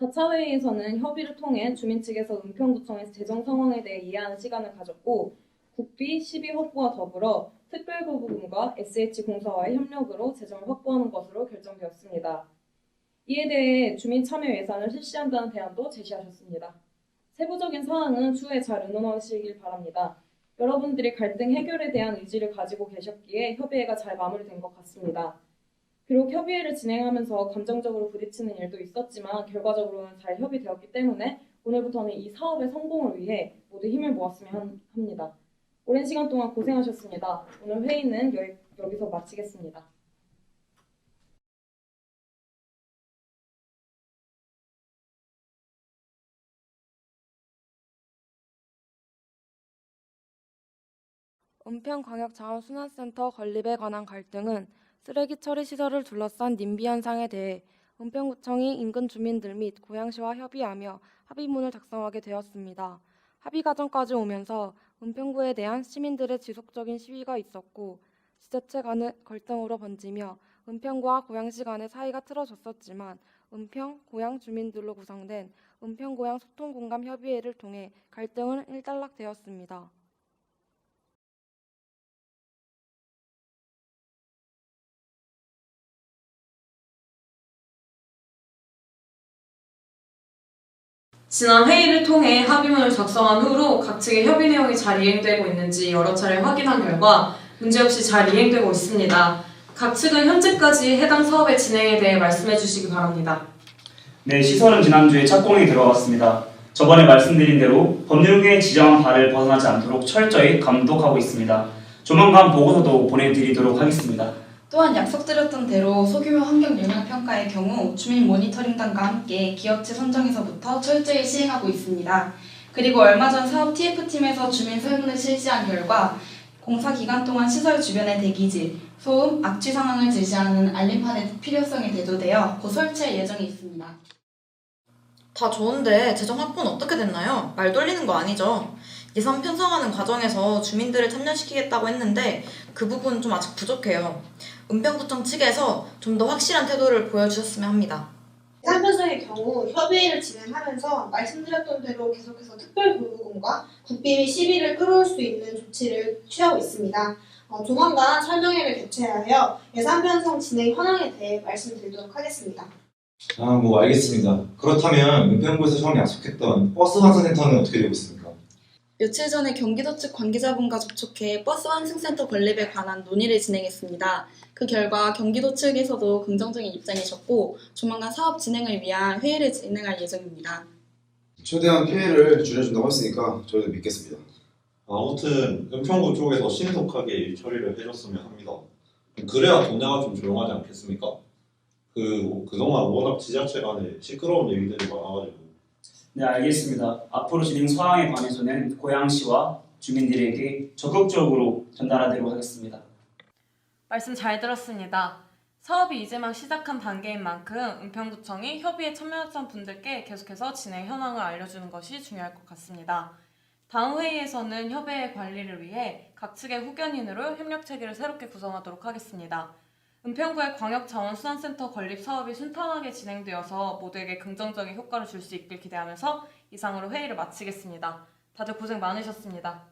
4차 회의에서는 협의를 통해 주민 측에서 은평구청의 재정 상황에 대해 이해하는 시간을 가졌고 국비, 시비 확보와 더불어 특별거부금과 SH공사와의 협력으로 재정을 확보하는 것으로 결정되었습니다. 이에 대해 주민 참여 예산을 실시한다는 대안도 제시하셨습니다. 세부적인 사항은 추후에 잘 의논하시길 바랍니다. 여러분들이 갈등 해결에 대한 의지를 가지고 계셨기에 협의회가 잘 마무리된 것 같습니다. 비록 협의회를 진행하면서 감정적으로 부딪히는 일도 있었지만 결과적으로는 잘 협의되었기 때문에 오늘부터는 이 사업의 성공을 위해 모두 힘을 모았으면 합니다. 오랜 시간 동안 고생하셨습니다. 오늘 회의는 여기서 마치겠습니다. 은평광역자원순환센터 건립에 관한 갈등은 쓰레기 처리 시설을 둘러싼 님비 현상에 대해 은평구청이 인근 주민들 및 고양시와 협의하며 합의문을 작성하게 되었습니다. 합의 과정까지 오면서 은평구에 대한 시민들의 지속적인 시위가 있었고 지자체 간의 갈등으로 번지며 은평구와 고양시 간의 사이가 틀어졌었지만 은평, 고양 주민들로 구성된 은평고양 소통공감협의회를 통해 갈등은 일단락되었습니다. 지난 회의를 통해 합의문을 작성한 후로 각 측의 협의 내용이 잘 이행되고 있는지 여러 차례 확인한 결과 문제없이 잘 이행되고 있습니다. 각 측은 현재까지 해당 사업의 진행에 대해 말씀해 주시기 바랍니다. 네, 시설은 지난주에 착공이 들어갔습니다. 저번에 말씀드린 대로 법률계의 지정한 바를 벗어나지 않도록 철저히 감독하고 있습니다. 조만간 보고서도 보내드리도록 하겠습니다. 또한 약속드렸던 대로 소규모 환경 영향 평가의 경우 주민 모니터링단과 함께 기업체 선정에서부터 철저히 시행하고 있습니다. 그리고 얼마 전 사업 TF팀에서 주민 설문을 실시한 결과 공사 기간 동안 시설 주변의 대기질, 소음, 악취 상황을 제시하는 알림판의 필요성이 대두되어 곧 설치할 예정이 있습니다. 다 좋은데 재정 확보는 어떻게 됐나요? 말 돌리는 거 아니죠? 예산 편성하는 과정에서 주민들을 참여시키겠다고 했는데 그 부분 좀 아직 부족해요. 은평구청 측에서 좀 더 확실한 태도를 보여주셨으면 합니다. 예산 편성의 경우 협의회를 진행하면서 말씀드렸던 대로 계속해서 특별교부금과 국비 및 시비를 끌어올 수 있는 조치를 취하고 있습니다. 조만간 설명회를 개최하여 예산 편성 진행 현황에 대해 말씀드리도록 하겠습니다. 뭐 알겠습니다. 그렇다면 은평구에서 처음 약속했던 버스 환승센터는 어떻게 되고 있습니까? 며칠 전에 경기도 측 관계자분과 접촉해 버스 환승센터 건립에 관한 논의를 진행했습니다. 그 결과 경기도 측에서도 긍정적인 입장이셨고 조만간 사업 진행을 위한 회의를 진행할 예정입니다. 최대한 피해를 줄여준다고 했으니까 저희도 믿겠습니다. 아무튼 은평구 쪽에서 신속하게 일 처리를 해줬으면 합니다. 그래야 동네가 좀 조용하지 않겠습니까? 그동안 워낙 지자체 간에 시끄러운 얘기들이 많아가지고. 네, 알겠습니다. 앞으로 진행 사항에 관해서는 고양시와 주민들에게 적극적으로 전달하도록 하겠습니다. 말씀 잘 들었습니다. 사업이 이제 막 시작한 단계인 만큼 은평구청이 협의에 참여했던 분들께 계속해서 진행 현황을 알려주는 것이 중요할 것 같습니다. 다음 회의에서는 협의의 관리를 위해 각 측의 후견인으로 협력체계를 새롭게 구성하도록 하겠습니다. 은평구의 광역자원순환센터 건립 사업이 순탄하게 진행되어서 모두에게 긍정적인 효과를 줄 수 있길 기대하면서 이상으로 회의를 마치겠습니다. 다들 고생 많으셨습니다.